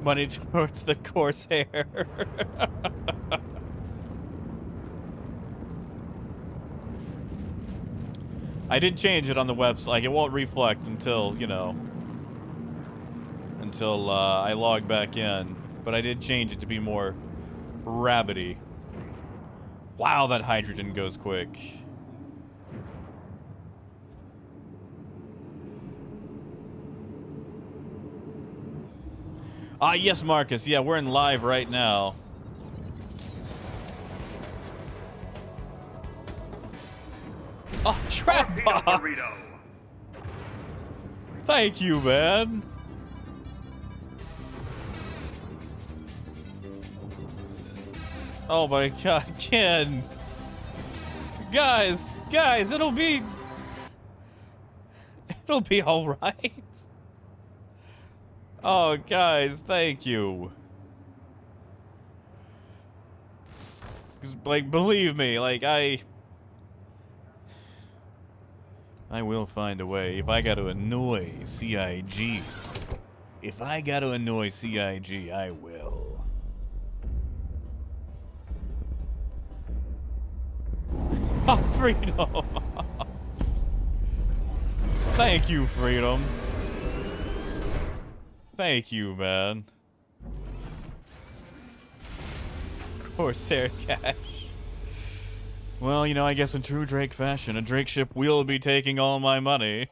money towards the Corsair. I did change it on the website. Like, it won't reflect until, you know, until I log back in. But I did change it to be more rabbity. Wow, that hydrogen goes quick. Yes, Marcus. Yeah, we're in live right now. Oh, trap box. Thank you, man. Oh my God, Ken. Guys, it'll be all right. Oh, guys, thank you. 'Cause, like, believe me, like, I will find a way. If I gotta annoy CIG. If I gotta annoy CIG, I will. Oh, Freedom! Thank you, Freedom. Thank you, man. Corsair cash. Well, you know, I guess in true Drake fashion, a Drake ship will be taking all my money.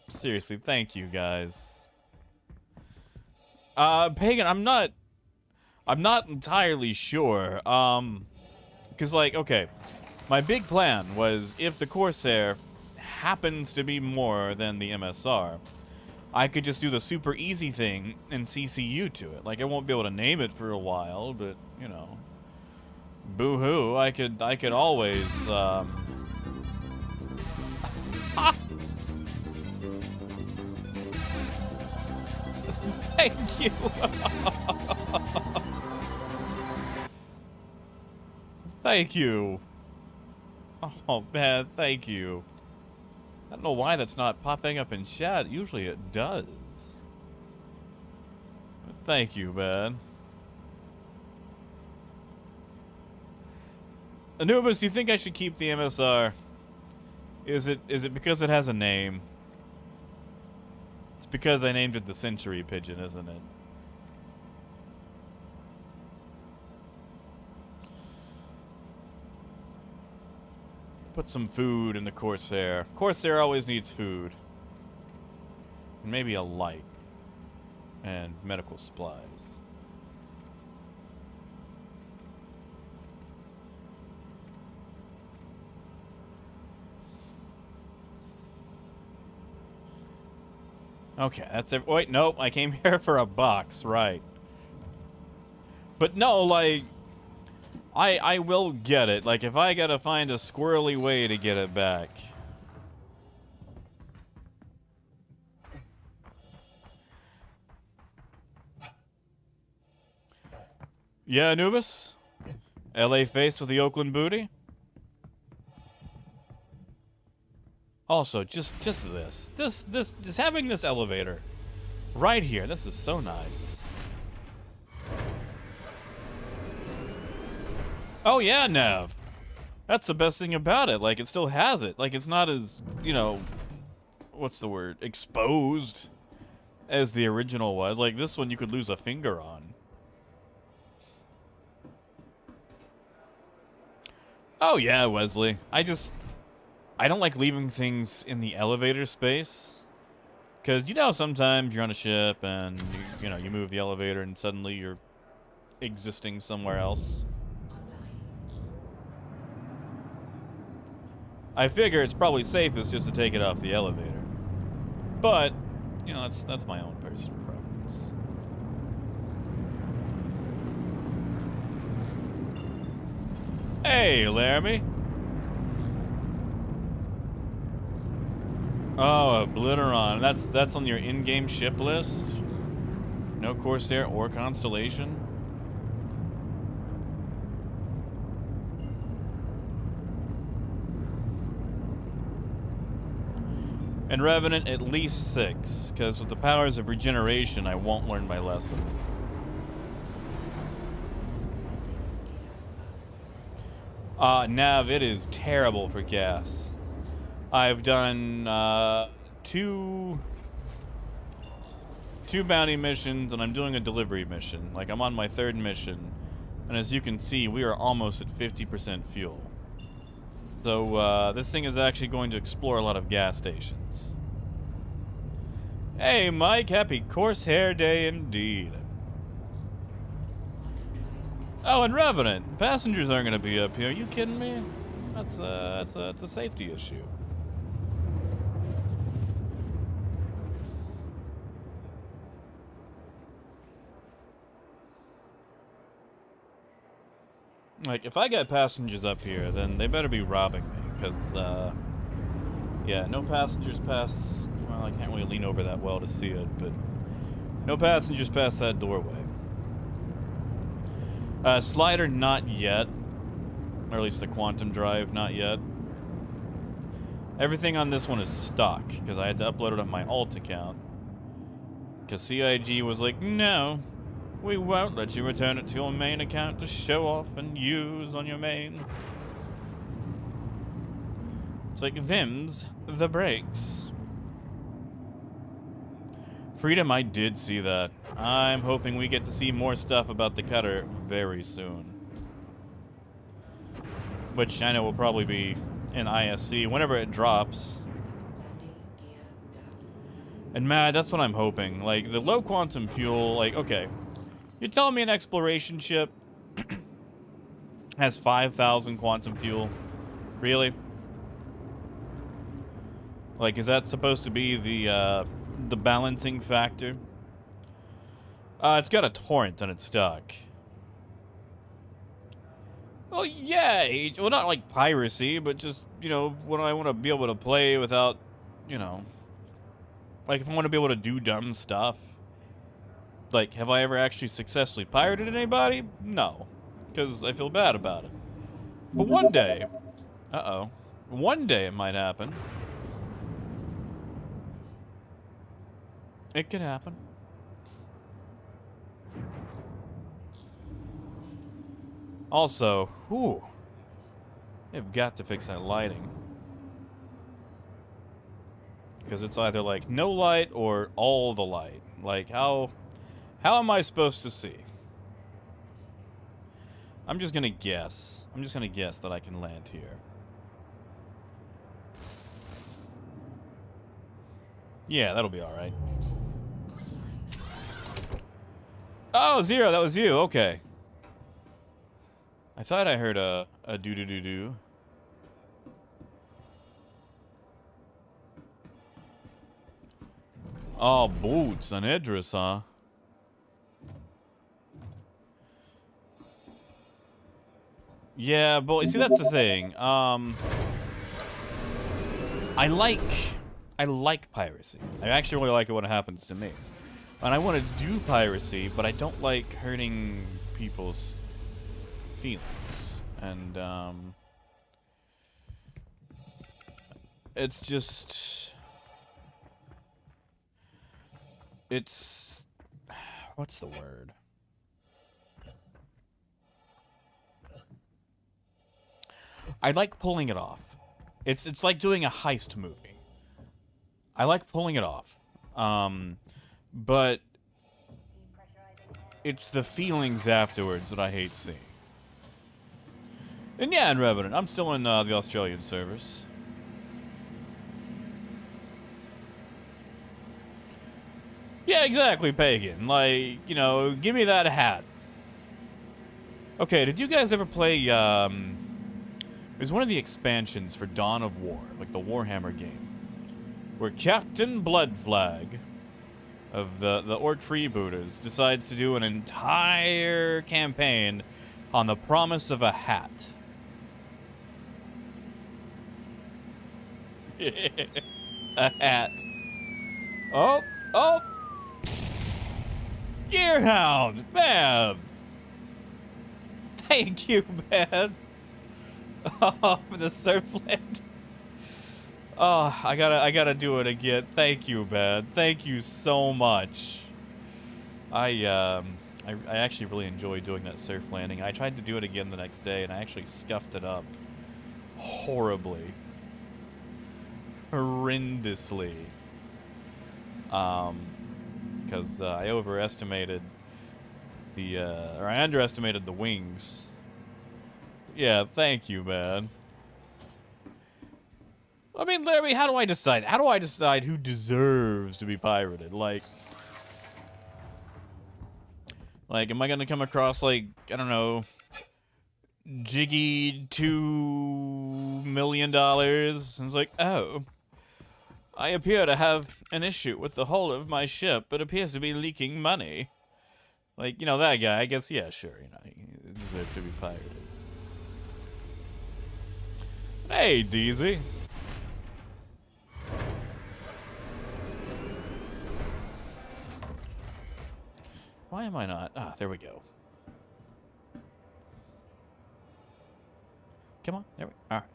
Seriously, thank you, guys. Pagan, I'm not entirely sure. Because, like, okay, my big plan was if the Corsair happens to be more than the MSR, I could just do the super easy thing and CCU to it. Like, I won't be able to name it for a while, but, you know, boo-hoo, I could always, Thank you. Thank you. Oh, man, thank you. I don't know why that's not popping up in chat. Usually it does. But thank you, man. Anubis, do you think I should keep the MSR? Is it because it has a name? It's because I named it the Century Pigeon, isn't it? Put some food in the Corsair. Corsair always needs food. And maybe a light. And medical supplies. Okay, that's it. Wait, nope, I came here for a box, right. But no, like, I will get it. Like, if I gotta find a squirrely way to get it back. Yeah, Anubis? LA faced with the Oakland booty? Also, just having this elevator right here, this is so nice. Oh yeah, Nav. That's the best thing about it. Like, it still has it. Like, it's not as, you know, what's the word? Exposed as the original was. Like, this one you could lose a finger on. Oh yeah, Wesley. I don't like leaving things in the elevator space. Because, you know, sometimes you're on a ship and, you know, you move the elevator and suddenly you're existing somewhere else. I figure it's probably safest just to take it off the elevator. But, you know, that's my own personal preference. Hey, Laramie. Oh, Obliteron. That's on your in-game ship list? No Corsair or Constellation? And Revenant, at least 6, because with the powers of regeneration, I won't learn my lesson. Nav, it is terrible for gas. I've done two bounty missions, and I'm doing a delivery mission. Like, I'm on my 3rd mission, and as you can see, we are almost at 50% fuel. So, this thing is actually going to explore a lot of gas stations. Hey, Mike, happy Corsair Day indeed. Oh, and Revenant, passengers aren't going to be up here. Are you kidding me? That's a safety issue. Like, if I get passengers up here, then they better be robbing me, because, yeah, no passengers pass. Well, I can't really lean over that well to see it, but no passengers pass that doorway. Slider, not yet. Or at least the quantum drive, not yet. Everything on this one is stock, because I had to upload it on my alt account. Because CIG was like, no, we won't let you return it to your main account to show off and use on your main. It's like, them's the breaks. Freedom, I did see that. I'm hoping we get to see more stuff about the cutter very soon. Which I know will probably be in ISC whenever it drops. And man, that's what I'm hoping. Like, the low quantum fuel, like, okay. You're telling me an exploration ship has 5,000 quantum fuel. Really? Like, is that supposed to be the balancing factor? It's got a torrent on its stock. Well, yeah, well, not like piracy, but just, you know, when I want to be able to play without, you know, like if I want to be able to do dumb stuff. Like, have I ever actually successfully pirated anybody? No, because I feel bad about it. But one day, one day it might happen. It could happen. Also, whew, they've got to fix that lighting. Because it's either like no light or all the light. Like how am I supposed to see? I'm just gonna guess. I'm just gonna guess that I can land here. Yeah, that'll be alright. Oh, Zero, that was you. Okay. I thought I heard a do-do-do-do. Oh, boots and Idris, huh? Yeah, but see, that's the thing. I like piracy. I actually really like it when it happens to me. And I want to do piracy, but I don't like hurting people's feelings. And, it's just... It's... What's the word? I like pulling it off. It's like doing a heist movie. I like pulling it off. But it's the feelings afterwards that I hate seeing. And yeah, in Revenant, I'm still in the Australian servers. Yeah, exactly, Pagan. Like, you know, give me that hat. Okay, did you guys ever play, there's one of the expansions for Dawn of War, like the Warhammer game, where Captain Bloodflag of the Orc Freebooters decides to do an entire campaign on the promise of a hat. A hat. Oh, oh! Gearhound, man! Thank you, man! Oh, for the surfland. Oh, I gotta do it again. Thank you, man. Thank you so much. I actually really enjoyed doing that surf landing. I tried to do it again the next day, and I actually scuffed it up horribly, horrendously. Because I overestimated the or I underestimated the wings. Yeah, thank you, man. I mean, Larry, how do I decide? How do I decide who deserves to be pirated? Like, am I gonna come across, like, I don't know, Jiggy $2 million? And it's like, oh, I appear to have an issue with the hull of my ship. It appears to be leaking money. Like, you know, that guy, I guess, yeah, sure, you know, he deserves to be pirated. Hey, Deezy. Why am I not? Ah, there we go. Come on, there we are.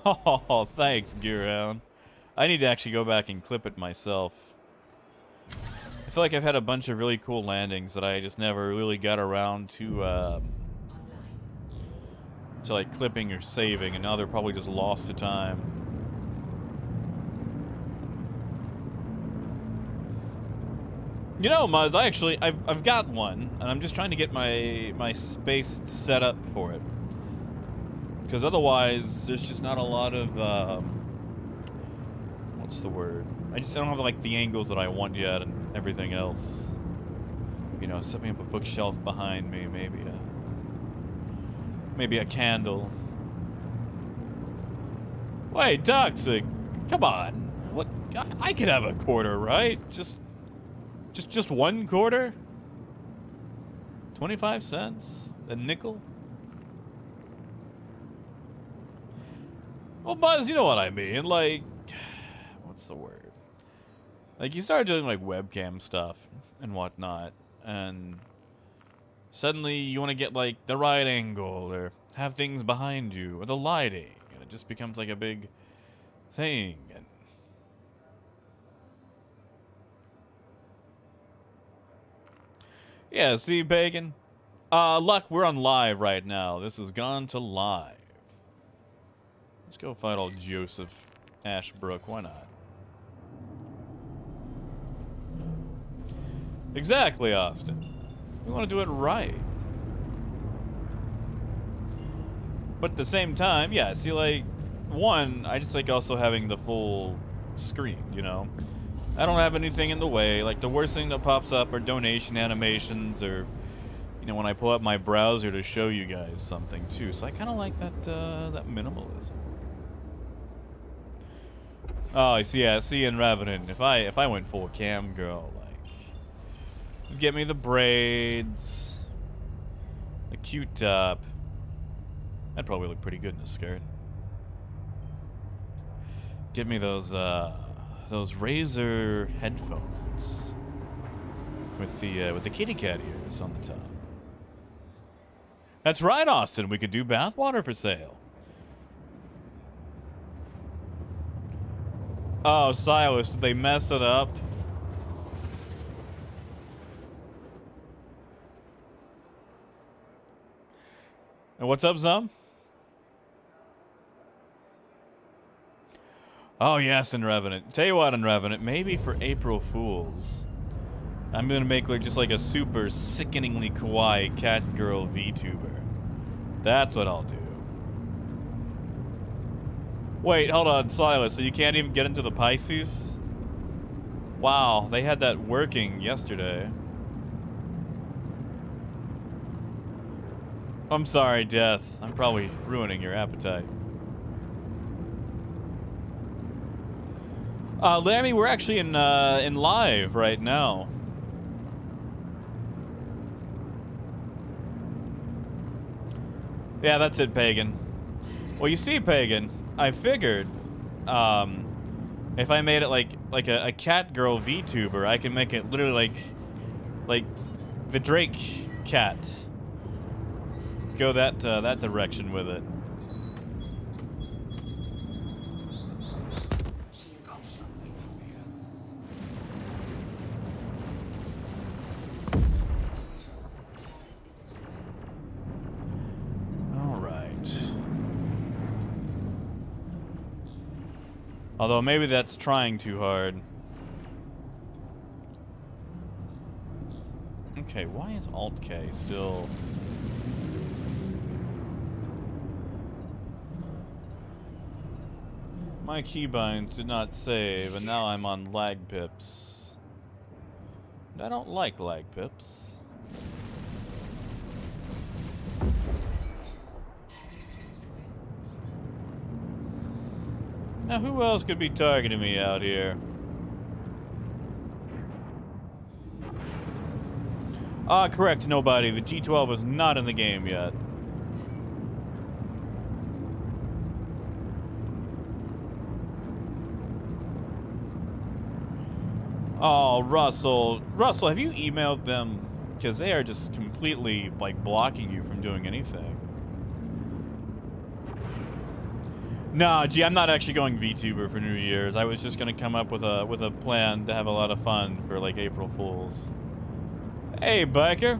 Oh, thanks, Gearhound. I need to actually go back and clip it myself. I feel like I've had a bunch of really cool landings that I just never really got around to like clipping or saving, and now they're probably just lost to time. You know, Muzz, I've got one, and I'm just trying to get my space set up for it. Because otherwise, there's just not a lot of, what's the word? I don't have, like, the angles that I want yet and everything else. You know, setting up a bookshelf behind me, maybe Maybe a candle. Wait, Toxic. Come on. What? I could have a quarter, right? Just 1 quarter? 25 cents? A nickel? Well, Buzz, you know what I mean. Like, what's the word? Like, you start doing, like, webcam stuff and whatnot, and suddenly you want to get, like, the right angle, or have things behind you, or the lighting, and it just becomes, like, a big thing, and yeah, see, Bacon? Luck, we're on live right now. This has gone to live. Let's go fight old Joseph Ashbrook. Why not? Exactly, Austin. We want to do it right. But at the same time, yeah, see, like, one, I just like also having the full screen, you know? I don't have anything in the way. Like, the worst thing that pops up are donation animations, or, you know, when I pull up my browser to show you guys something, too. So I kind of like that, that minimalism. Oh, I see, yeah, see in Revenant, if I went full cam girl, like, get me the braids, the cute top. That'd probably look pretty good in a skirt. Get me those Razer headphones with the kitty cat ears on the top. That's right, Austin. We could do bathwater for sale. Oh, Silas, did they mess it up? And what's up, Zum? Oh, yes, in Revenant. Tell you what, in Revenant, maybe for April Fools, I'm gonna make like just like a super sickeningly kawaii cat girl VTuber. That's what I'll do. Wait, hold on, Silas, so you can't even get into the Pisces? Wow, they had that working yesterday. I'm sorry, Death. I'm probably ruining your appetite. Lammy, we're actually in live right now. Yeah, that's it, Pagan. Well, you see, Pagan, I figured, if I made it like a cat girl VTuber, I can make it literally like the Drake cat. Go that direction with it. Although maybe that's trying too hard. Okay, why is Alt-K still... My keybinds did not save, and now I'm on lag pips. I don't like lag pips. Now, who else could be targeting me out here? Ah, correct, nobody. The G12 is not in the game yet. Oh, Russell. Russell, have you emailed them? Because they are just completely, like, blocking you from doing anything. No, gee, I'm not actually going VTuber for New Year's. I was just gonna come up with a plan to have a lot of fun for like April Fools. Hey, biker.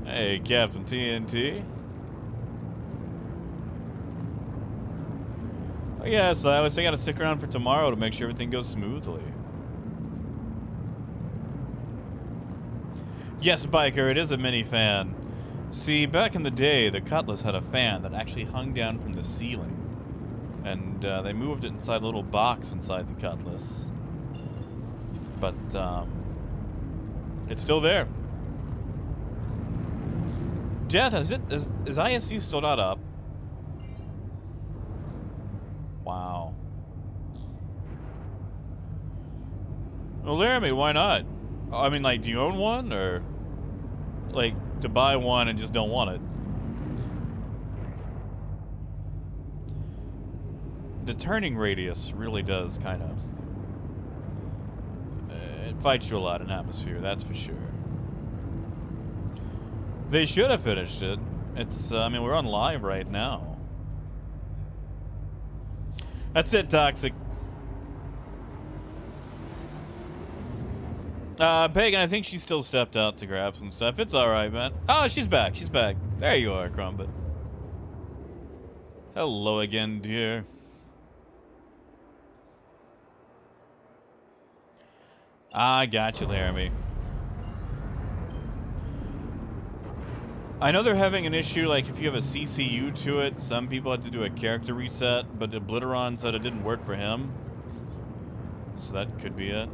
Hey, Captain TNT. Oh, yes, I always say I gotta stick around for tomorrow to make sure everything goes smoothly. Yes, biker, it is a mini fan. See, back in the day, the Cutlass had a fan that actually hung down from the ceiling. And they moved it inside a little box inside the Cutlass. But, It's still there. Death, is ISC still not up? Wow. Well, Laramie, why not? I mean, like, do you own one, or like to buy one and just don't want it? The turning radius really does kind of it fights you a lot in atmosphere, that's for sure. They should have finished it. It's I mean, we're on live right now. That's it, Toxic. Pagan, I think she still stepped out to grab some stuff. It's alright, man. Oh, she's back. She's back. There you are, Crumpet. Hello again, dear. I got you, Laramie. I know they're having an issue, like, if you have a CCU to it, some people had to do a character reset, but Obliteron said it didn't work for him. So that could be it.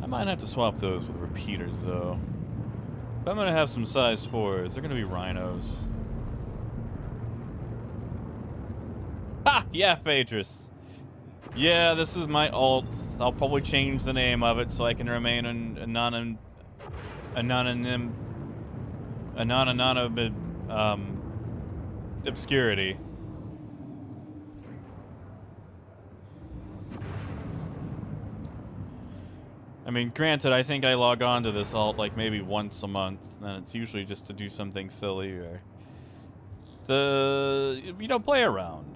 I might have to swap those with repeaters, though. If I'm gonna have some size 4s, they're gonna be rhinos. Ha! Yeah, Phaedrus. Yeah, this is my alt. I'll probably change the name of it so I can remain obscurity. I mean, granted, I think I log on to this alt like maybe once a month, and it's usually just to do something silly or to, you know, play around.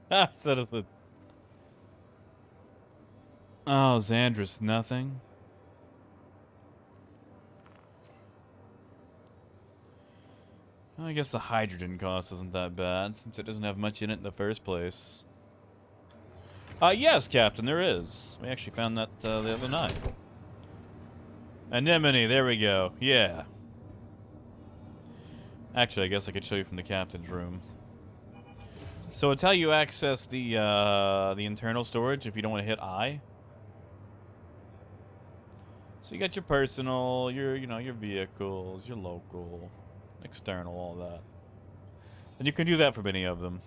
Ah, citizen. Oh, Xandris, nothing. Well, I guess the hydrogen cost isn't that bad, since it doesn't have much in it in the first place. Yes, Captain, there is. We actually found that the other night. Anemone, there we go. Yeah. Actually, I guess I could show you from the captain's room. So it's how you access the internal storage if you don't want to hit I. So you got your personal, your vehicles, your local, external, all that. And you can do that for many of them.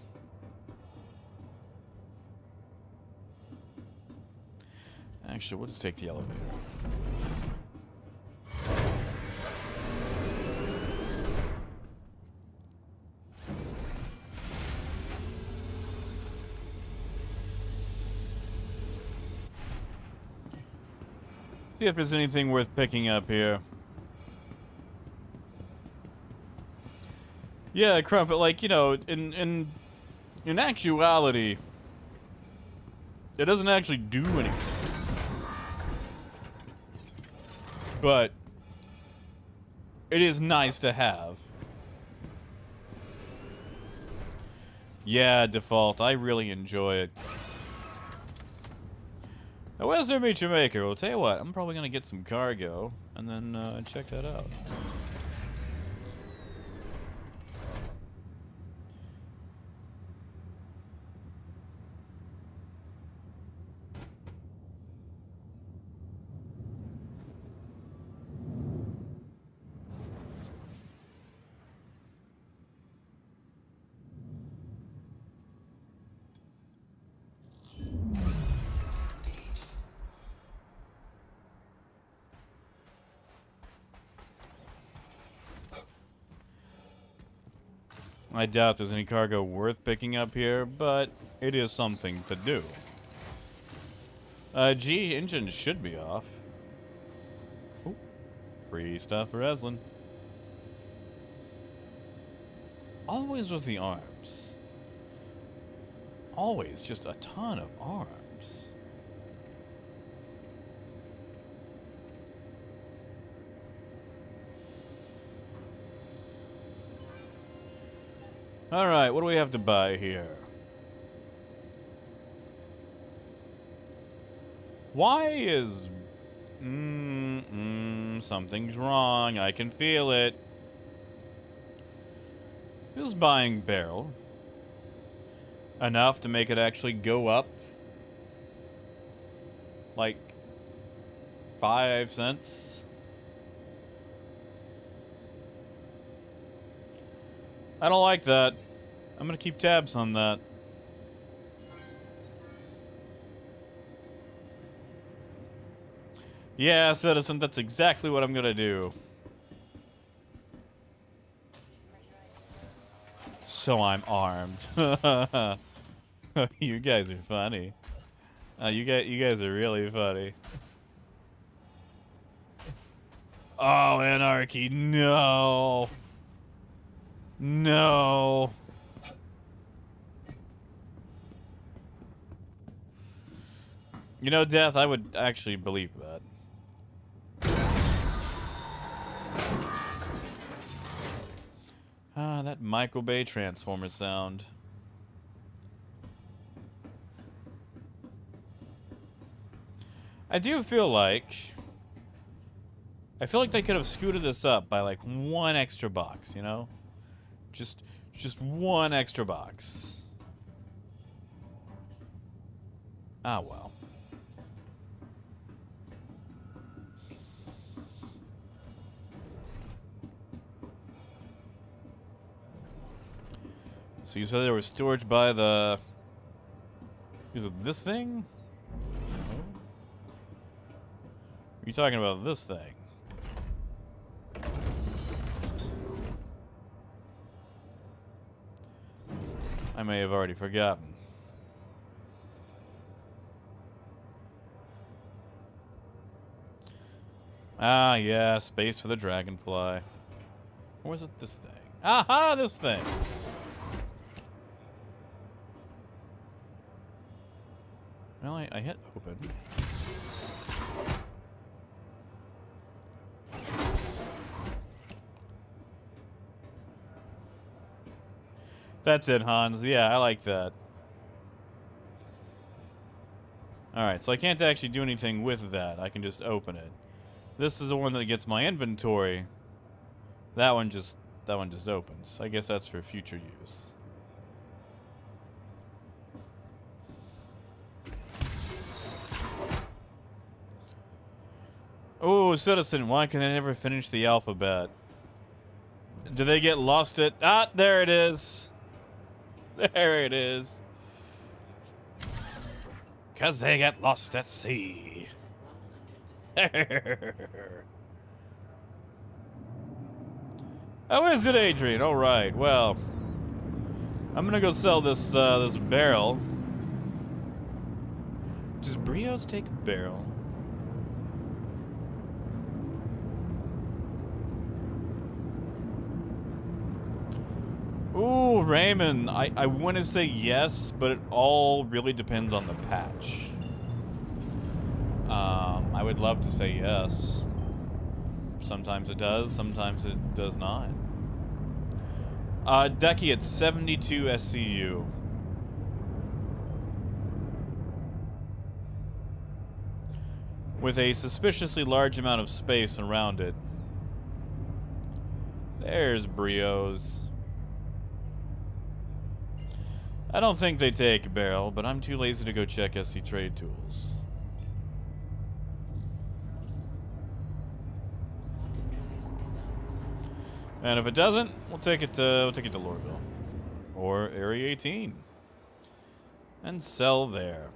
Actually, we'll just take the elevator. See if there's anything worth picking up here. Yeah, Crumpet, like, you know, in actuality, it doesn't actually do anything. But it is nice to have. Yeah, default. I really enjoy it. Now, where's their meet your maker? Well, tell you what, I'm probably gonna get some cargo and then check that out. I doubt there's any cargo worth picking up here, but it is something to do. G, engine should be off. Ooh, free stuff for Eslin. Always with the arms. Always just a ton of arms. Alright, what do we have to buy here? Why is... something's wrong. I can feel it. Who's buying barrel? Enough to make it actually go up? Like... 5 cents? I don't like that. I'm gonna keep tabs on that. Yeah, citizen, that's exactly what I'm gonna do. So I'm armed. You guys are funny. You guys are really funny. Oh, anarchy, no. No. You know, Death, I would actually believe that. Ah, that Michael Bay Transformer sound. I do feel like... I feel like they could have scooted this up by like 1 extra box, you know? Just 1 extra box. Ah, well. So you said there was storage by the... Is it this thing? No. Are you talking about this thing? I may have already forgotten. Ah, yeah, space for the dragonfly. Or was it this thing? Aha, this thing! Well, I hit open. That's it, Hans. Yeah, I like that. Alright, so I can't actually do anything with that. I can just open it. This is the one that gets my inventory. That one just opens. I guess that's for future use. Oh, citizen, why can I never finish the alphabet? Do they get lost at... Ah, there it is. There it is. 'Cause they get lost at sea. Oh, is it Adrian? All right. Well, I'm gonna go sell this this barrel. Does Brios take a barrel? Ooh, Raymond, I want to say yes, but it all really depends on the patch. I would love to say yes. Sometimes it does, sometimes it does not. Ducky at 72 SCU. With a suspiciously large amount of space around it. There's Brios. I don't think they take a barrel, but I'm too lazy to go check SC Trade Tools. And if it doesn't, we'll take it to Lorville or Area 18 and sell there.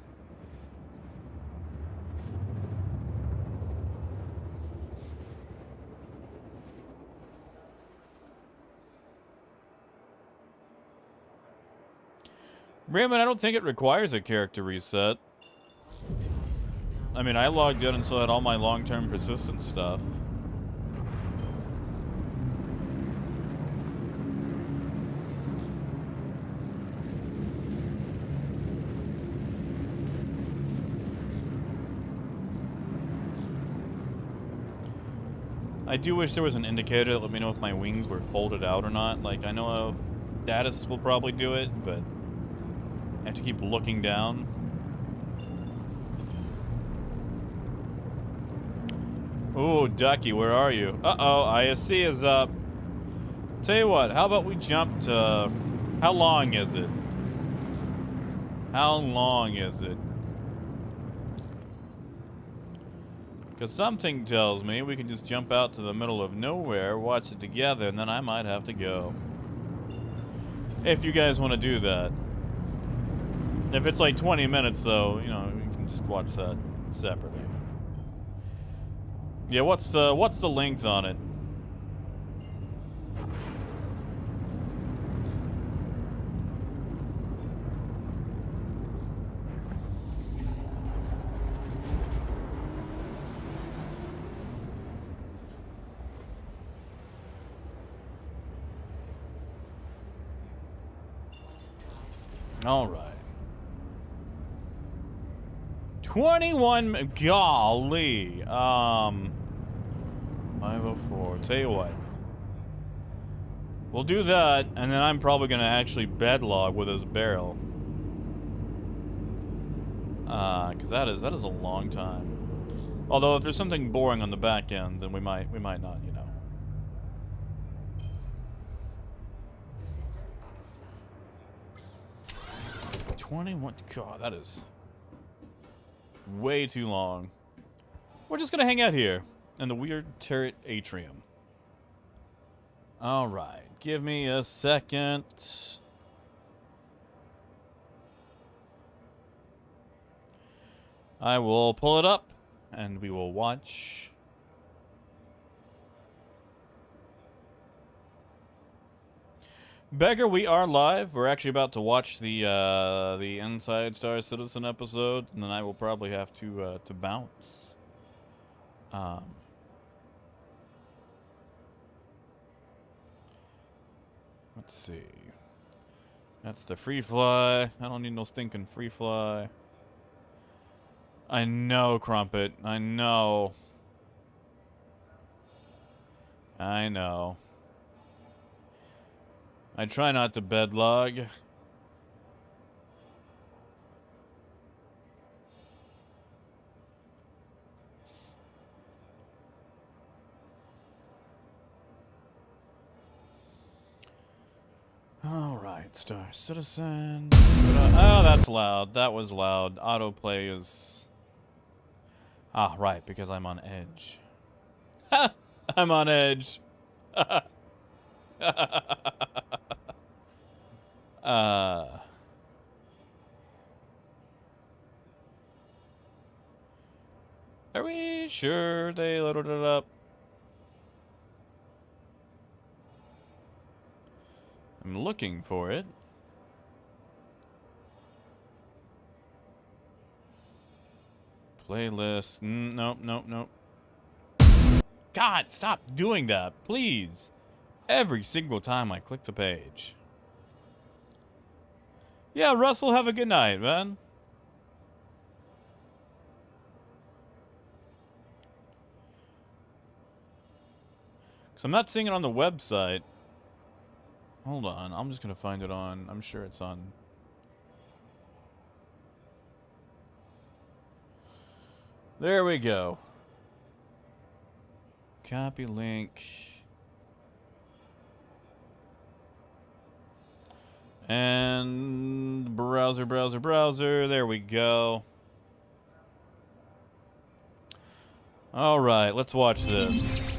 Raymond, I don't think it requires a character reset. I mean, I logged in and still had all my long-term persistent stuff. I do wish there was an indicator that let me know if my wings were folded out or not. Like, I know status will probably do it, but I have to keep looking down. Ooh, Ducky, where are you? Uh-oh, ISC is up. Tell you what, how about we jump to... How long is it? How long is it? Because something tells me we can just jump out to the middle of nowhere, watch it together, and then I might have to go. If you guys want to do that. If it's like 20 minutes, though, you know, we can just watch that separately. Yeah, what's the length on it? All right. 21, golly. 504. Tell you what. We'll do that, and then I'm probably gonna actually bedlog with this barrel. Cause that is a long time. Although if there's something boring on the back end, then we might not, you know. 21, God, that is way too long. We're just gonna hang out here in the weird turret atrium. All right, give me a second. I will pull it up and we will watch. Beggar, we are live. We're actually about to watch the Inside Star Citizen episode, and then I will probably have to bounce. Let's see. That's the free fly. I don't need no stinking free fly. I know, Crumpet. I know. I know. I try not to bedlog. All right, Star Citizen. Oh, that's loud. That was loud. Autoplay is... Ah, right, because I'm on edge. Ha! I'm on edge. Are we sure they loaded it up? I'm looking for it. Playlist. Nope, nope, nope. God, stop doing that, please. Every single time I click the page. Yeah, Russell, have a good night, man. So I'm not seeing it on the website. Hold on, I'm just gonna find it on, I'm sure it's on. There we go. Copy link. And browser. There we go. All right, let's watch this.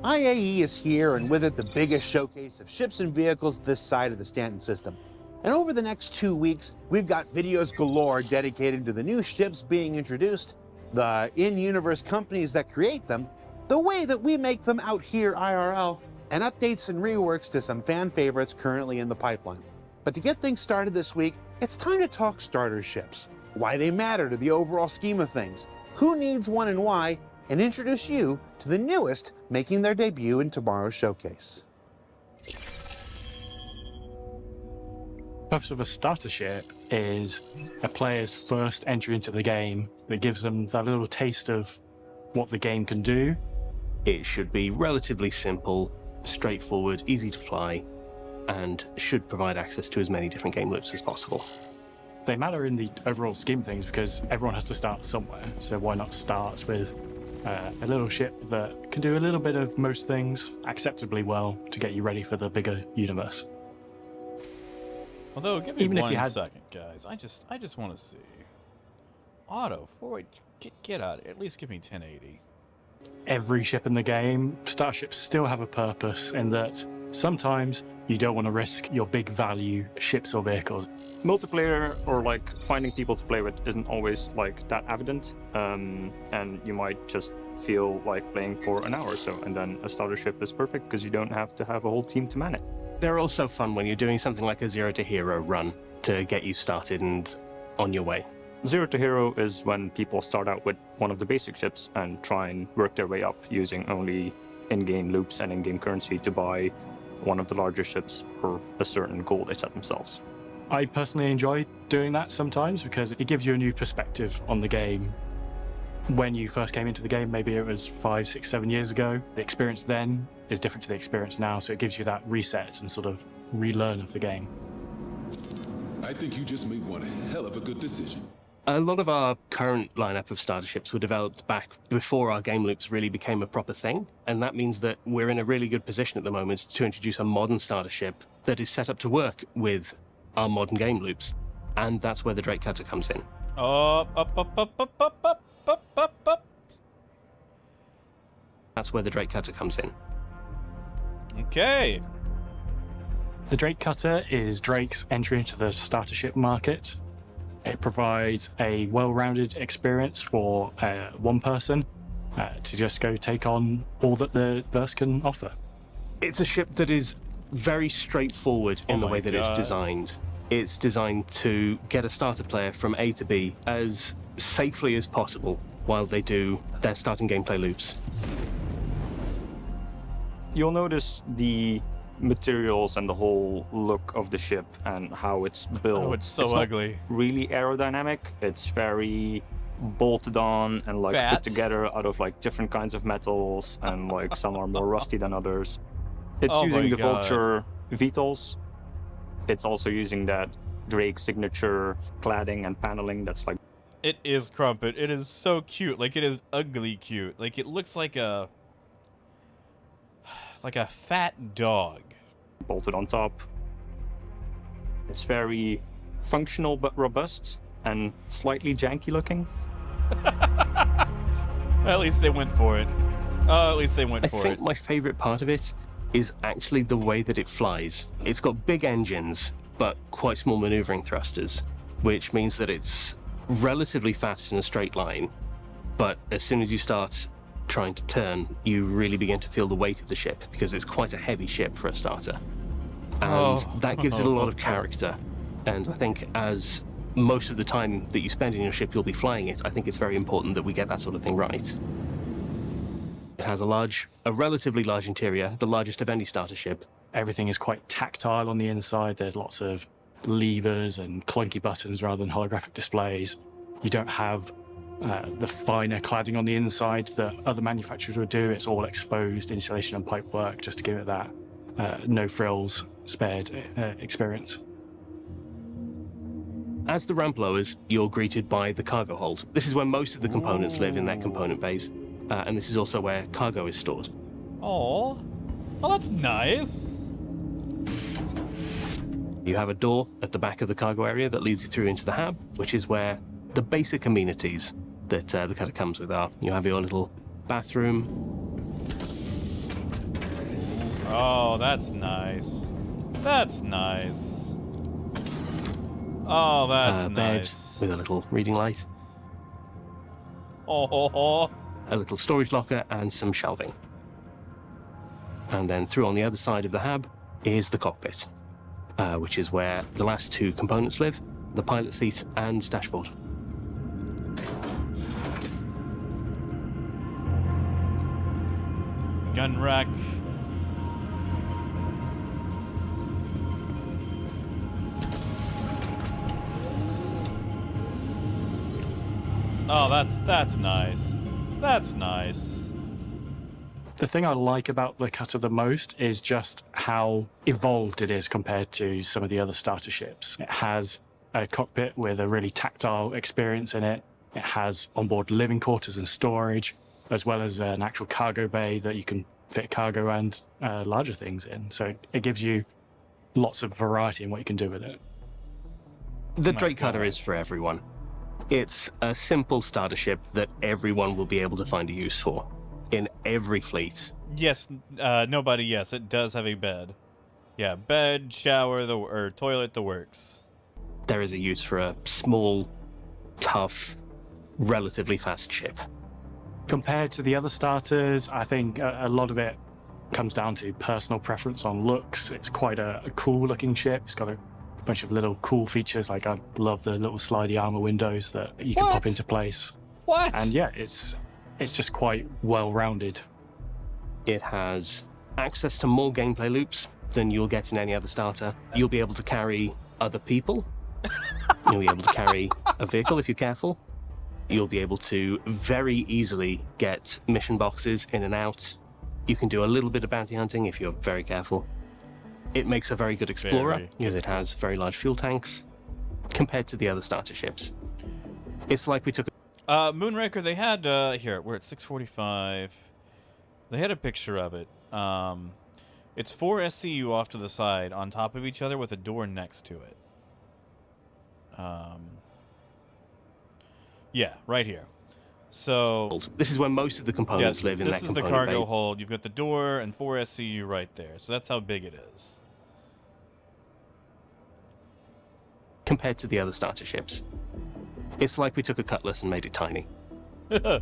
IAE is here, and with it the biggest showcase of ships and vehicles this side of the Stanton system. And over the next 2 weeks, we've got videos galore dedicated to the new ships being introduced, the in-universe companies that create them, the way that we make them out here IRL, and updates and reworks to some fan favorites currently in the pipeline. But to get things started this week, it's time to talk starter ships, why they matter to the overall scheme of things, who needs one and why, and introduce you to the newest making their debut in tomorrow's showcase. The purpose of a starter ship is a player's first entry into the game that gives them that little taste of what the game can do. It should be relatively simple, straightforward, easy to fly, and should provide access to as many different game loops as possible. They matter in the overall scheme of things because everyone has to start somewhere, so why not start with a little ship that can do a little bit of most things acceptably well to get you ready for the bigger universe. Although, give me Even if one you had- second, guys. I just want to see. Auto, forward, get out. At least give me 1080. Every ship in the game, starships still have a purpose in that sometimes you don't want to risk your big value ships or vehicles. Multiplayer or like finding people to play with isn't always like that evident, and you might just feel like playing for an hour or so, and then a starter ship is perfect because you don't have to have a whole team to man it. They're also fun when you're doing something like a Zero to Hero run to get you started and on your way. Zero to Hero is when people start out with one of the basic ships and try and work their way up using only in-game loops and in-game currency to buy one of the larger ships for a certain goal they set themselves. I personally enjoy doing that sometimes because it gives you a new perspective on the game. When you first came into the game, maybe it was 5, 6, 7 years ago, the experience then is different to the experience now, so it gives you that reset and sort of relearn of the game. I think you just made one hell of a good decision. A lot of our current lineup of starter ships were developed back before our game loops really became a proper thing, and that means that we're in a really good position at the moment to introduce a modern starter ship that is set up to work with our modern game loops, and that's where the Drake Cutter comes in. Up. That's where the Drake Cutter comes in. Okay. The Drake Cutter is Drake's entry into the starter ship market. It provides a well-rounded experience for one person to just go take on all that the verse can offer. It's a ship that is very straightforward in the my way that it's God. designed. It's designed to get a starter player from A to B as safely as possible while they do their starting gameplay loops. You'll notice the materials and the whole look of the ship and how it's built. Oh, it's so not ugly. really aerodynamic. It's very bolted on and like Bats. put together out of like different kinds of metals, and like some are more rusty than others. It's Oh using my the God. Vulture VTOLs. It's also using that Drake signature cladding and paneling that's like It is Crumpet. It is so cute. Like, it is ugly cute. Like, it looks like a fat dog. bolted on top. It's very functional but robust and slightly janky looking. At least they went for it. Oh, at least they went I for think it. my favorite part of it is actually the way that it flies. It's got big engines, but quite small maneuvering thrusters, which means that it's relatively fast in a straight line. But as soon as you start trying to turn, you really begin to feel the weight of the ship because it's quite a heavy ship for a starter. And Oh. that gives it a lot of character. And I think as most of the time that you spend in your ship, you'll be flying it, I think it's very important that we get that sort of thing right. It has a relatively large interior, the largest of any starter ship. Everything is quite tactile on the inside. There's lots of levers and clunky buttons rather than holographic displays. You don't have the finer cladding on the inside that other manufacturers would do. It's all exposed insulation and pipework just to give it that no frills spared experience. As the ramp lowers, you're greeted by the cargo hold. This is where most of the components live in their component bays, and this is also where cargo is stored. Oh, well, that's nice. You have a door at the back of the cargo area that leads you through into the hab, which is where the basic amenities that the cutter comes with are. You have your little bathroom. Oh, that's nice. That's nice. Oh, that's bed nice. with a little reading light, Oh, a little storage locker, and some shelving. And then through on the other side of the hab is the cockpit, which is where the last two components live, the pilot seat and dashboard. gun rack. Oh, that's nice. That's nice. The thing I like about the cutter the most is just how evolved it is compared to some of the other starter ships. It has a cockpit with a really tactile experience in it. It has onboard living quarters and storage, as well as an actual cargo bay that you can fit cargo and larger things in. So it gives you lots of variety in what you can do with it. The Drake Cutter is for everyone. It's a simple starter ship that everyone will be able to find a use for in every fleet. Yes, nobody, yes, it does have a bed. Yeah, bed, shower, or toilet, the works. There is a use for a small, tough, relatively fast ship. Compared to the other starters, I think a lot of it comes down to personal preference on looks. It's quite a cool looking ship. It's got a bunch of little cool features, like I love the little slidey armor windows that you can pop into place. What? And yeah, it's just quite well-rounded. It has access to more gameplay loops than you'll get in any other starter. You'll be able to carry other people. You'll be able to carry a vehicle if you're careful. You'll be able to very easily get mission boxes in and out. You can do a little bit of bounty hunting if you're very careful. It makes a very good explorer because it has very large fuel tanks compared to the other starter ships. It's like we took Moonraker, they had, here, we're at 6:45. They had a picture of it. It's 4 SCU off to the side on top of each other with a door next to it. Yeah, right here. So this is where most of the components live in that component This is the cargo bay. hold. You've got the door and 4 SCU right there. So that's how big it is. Compared to the other starter ships. It's like we took a Cutlass and made it tiny. The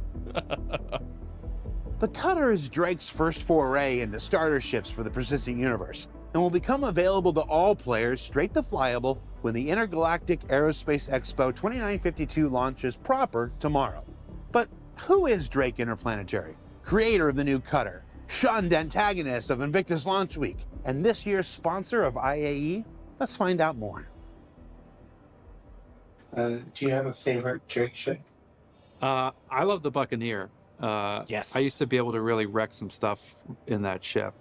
Cutter is Drake's first foray into starter ships for the persistent universe, and will become available to all players straight to flyable when the Intergalactic Aerospace Expo 2952 launches proper tomorrow. But who is Drake Interplanetary, creator of the new Cutter, shunned antagonist of Invictus Launch Week, and this year's sponsor of IAE? Let's find out more. Do you have a favorite Drake ship? I love the Buccaneer. Yes. I used to be able to really wreck some stuff in that ship.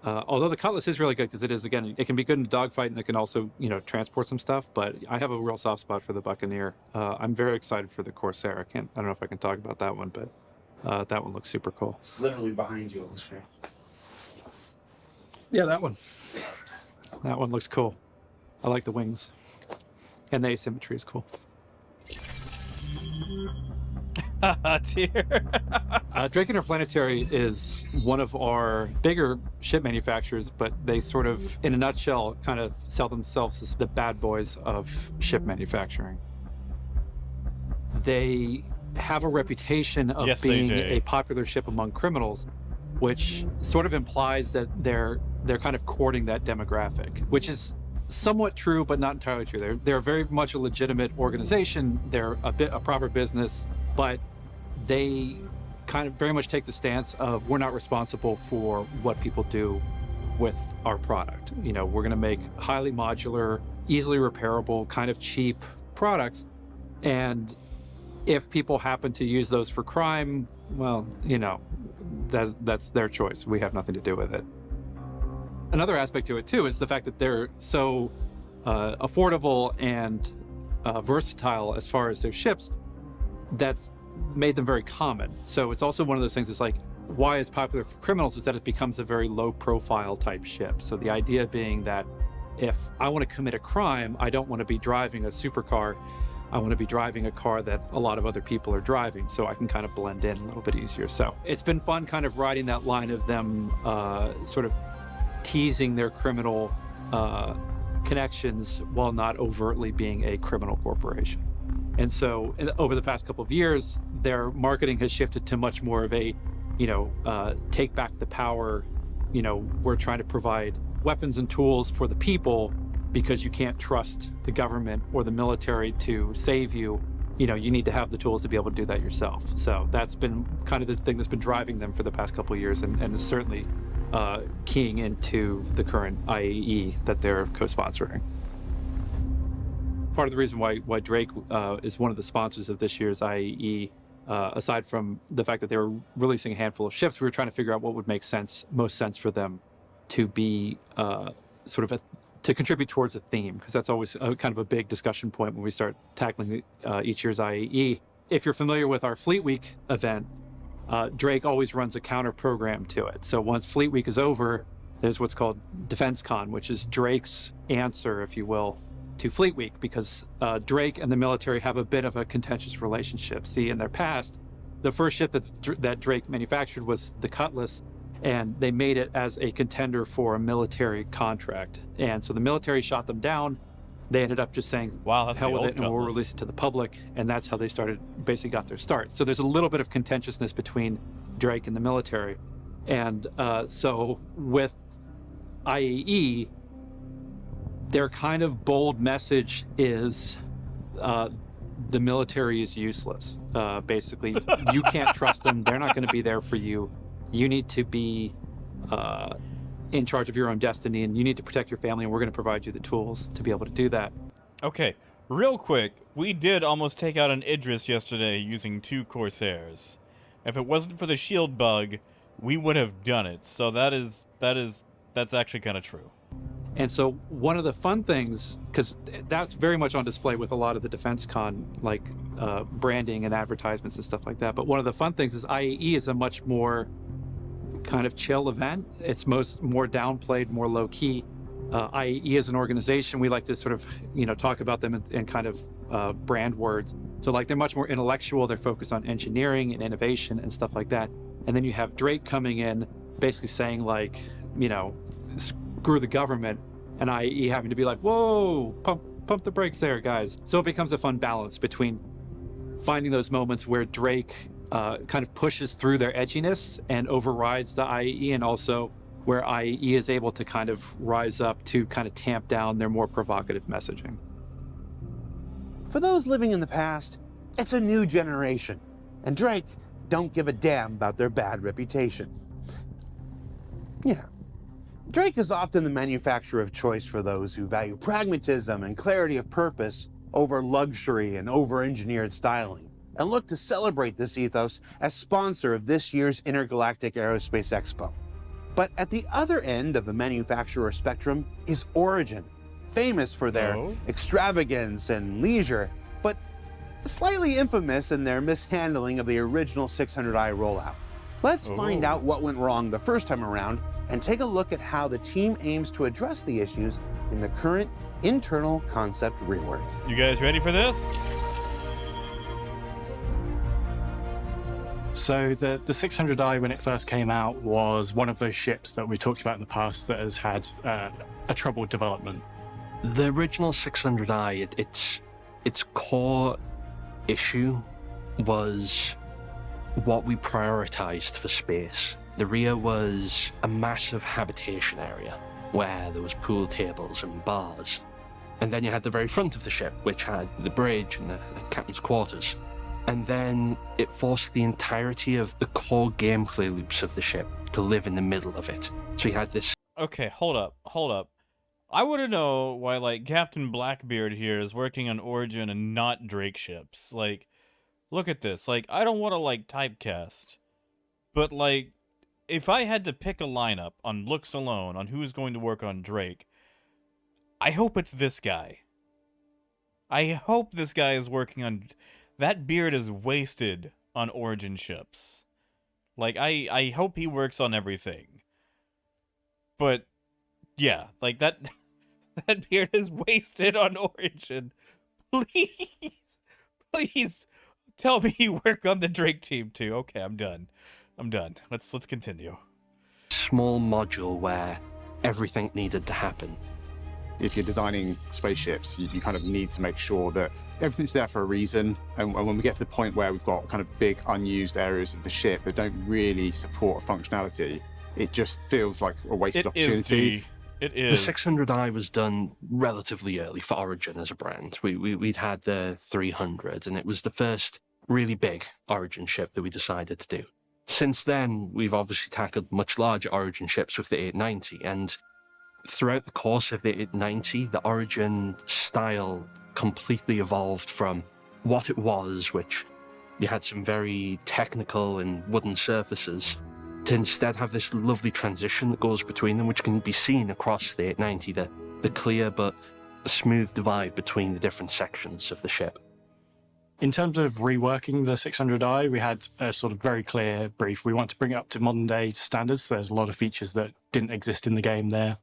Although the Cutlass is really good because it is, again, it can be good in a dogfight and it can also, transport some stuff. But I have a real soft spot for the Buccaneer. I'm very excited for the Corsair. I don't know if I can talk about that one, but that one looks super cool. It's literally behind you on the screen. Yeah, that one. That one looks cool. I like the wings. And the asymmetry is cool. Drake Interplanetary is one of our bigger ship manufacturers, but they sort of, in a nutshell, kind of sell themselves as the bad boys of ship manufacturing. They have a reputation of being a popular ship among criminals, which sort of implies that they're kind of courting that demographic, which is somewhat true, but not entirely true. They're very much a legitimate organization. They're a proper business, but they kind of very much take the stance of we're not responsible for what people do with our product. We're going to make highly modular, easily repairable, kind of cheap products. And if people happen to use those for crime, well, that's their choice. We have nothing to do with it. Another aspect to it, too, is the fact that they're so affordable and versatile as far as their ships, that's made them very common. So it's also one of those things, it's like, why it's popular for criminals is that it becomes a very low-profile type ship. So the idea being that if I want to commit a crime, I don't want to be driving a supercar. I want to be driving a car that a lot of other people are driving, so I can kind of blend in a little bit easier. So it's been fun kind of riding that line of them sort of teasing their criminal connections while not overtly being a criminal corporation. And so over the past couple of years, their marketing has shifted to much more of a, take back the power. We're trying to provide weapons and tools for the people because you can't trust the government or the military to save you. You need to have the tools to be able to do that yourself. So that's been kind of the thing that's been driving them for the past couple of years, and is certainly keying into the current IAE that they're co-sponsoring. Part of the reason why Drake is one of the sponsors of this year's IAE aside from the fact that they were releasing a handful of ships, we were trying to figure out what would make most sense for them to be to contribute towards a theme, because that's always kind of a big discussion point when we start tackling each year's IAE. If you're familiar with our Fleet Week event, Drake always runs a counter program to it. So once Fleet Week is over, there's what's called Defense Con, which is Drake's answer, if you will, to Fleet Week, because Drake and the military have a bit of a contentious relationship. See, in their past, the first ship that Drake manufactured was the Cutlass, and they made it as a contender for a military contract. And so the military shot them down. They ended up just saying, wow, that's hell the with old it, and we'll Cutlass. release it to the public. And that's how they basically got their start. So there's a little bit of contentiousness between Drake and the military. And so with IAE, their kind of bold message is the military is useless. Basically, you can't trust them. They're not going to be there for you. You need to be in charge of your own destiny, and you need to protect your family, and we're going to provide you the tools to be able to do that. Okay, real quick, we did almost take out an Idris yesterday using 2 Corsairs. If it wasn't for the shield bug, we would have done it. So that's actually kind of true. And so one of the fun things, because that's very much on display with a lot of the Defense Con, like branding and advertisements and stuff like that. But one of the fun things is IAE is a much more kind of chill event. It's more downplayed, more low key. IAE as an organization, we like to sort of, talk about them in kind of brand words. So like they're much more intellectual. They're focused on engineering and innovation and stuff like that. And then you have Drake coming in, basically saying like, screw the government, and IAE having to be like, whoa, pump the brakes there, guys. So it becomes a fun balance between finding those moments where Drake kind of pushes through their edginess and overrides the IAE, and also where IAE is able to kind of rise up to kind of tamp down their more provocative messaging. For those living in the past, it's a new generation, and Drake don't give a damn about their bad reputation. Yeah. Drake is often the manufacturer of choice for those who value pragmatism and clarity of purpose over luxury and over-engineered styling, and look to celebrate this ethos as sponsor of this year's Intergalactic Aerospace Expo. But at the other end of the manufacturer spectrum is Origin, famous for their extravagance and leisure, but slightly infamous in their mishandling of the original 600i rollout. Let's find out what went wrong the first time around and take a look at how the team aims to address the issues in the current internal concept rework. You guys ready for this? So the 600i, when it first came out, was one of those ships that we talked about in the past that has had a troubled development. The original 600i, its core issue was what we prioritized for space. The rear was a massive habitation area where there was pool tables and bars. And then you had the very front of the ship, which had the bridge and the captain's quarters. And then it forced the entirety of the core gameplay loops of the ship to live in the middle of it. So you had this... Okay, hold up. I want to know why, like, Captain Blackbeard here is working on Origin and not Drake ships. Like, look at this. Like, I don't want to, like, typecast. But, like, if I had to pick a lineup on looks alone on who's going to work on Drake, I hope it's this guy. I hope this guy is working on... That beard is wasted on Origin ships. Like, I hope he works on everything. But, yeah, like, that beard is wasted on Origin. Please tell me you work on the Drake team, too. Okay, I'm done. Let's continue. Small module where everything needed to happen. If you're designing spaceships, you kind of need to make sure that everything's there for a reason. And when we get to the point where we've got kind of big unused areas of the ship that don't really support functionality, it just feels like a wasted opportunity. It is. The 600i was done relatively early for Origin as a brand. We'd had the 300, and it was the first really big Origin ship that we decided to do. Since then, we've obviously tackled much larger Origin ships with the 890, and throughout the course of the 890, the Origin style completely evolved from what it was, which you had some very technical and wooden surfaces, to instead have this lovely transition that goes between them, which can be seen across the 890, the clear but smooth divide between the different sections of the ship. In terms of reworking the 600i, we had a sort of very clear brief. We want to bring it up to modern day standards. So there's a lot of features that didn't exist in the game there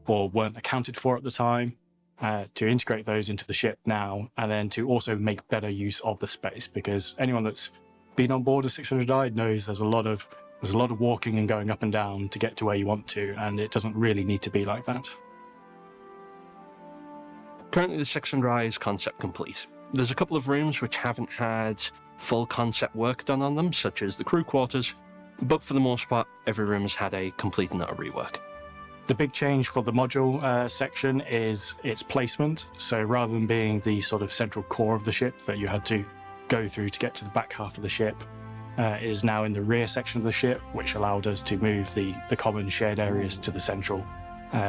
or weren't accounted for at the time, to integrate those into the ship now, and then to also make better use of the space, because anyone that's been on board a 600i knows there's a lot of walking and going up and down to get to where you want to, and it doesn't really need to be like that. Currently, the 600i is concept complete. There's a couple of rooms which haven't had full concept work done on them, such as the crew quarters, but for the most part, every room has had a complete and utter rework. The big change for the module section is its placement. So rather than being the sort of central core of the ship that you had to go through to get to the back half of the ship, it is now in the rear section of the ship, which allowed us to move the common shared areas to the central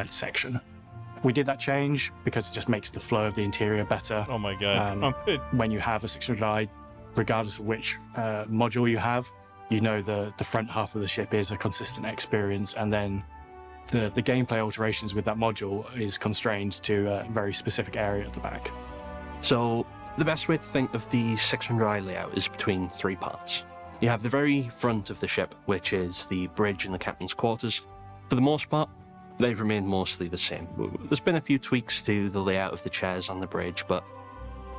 section. We did that change because it just makes the flow of the interior better. Oh my god. When you have a 600i, regardless of which module you have, you know the front half of the ship is a consistent experience, and then the gameplay alterations with that module is constrained to a very specific area at the back. So the best way to think of the 600i layout is between three parts. You have the very front of the ship, which is the bridge and the captain's quarters. For the most part, they've remained mostly the same. There's been a few tweaks to the layout of the chairs on the bridge, but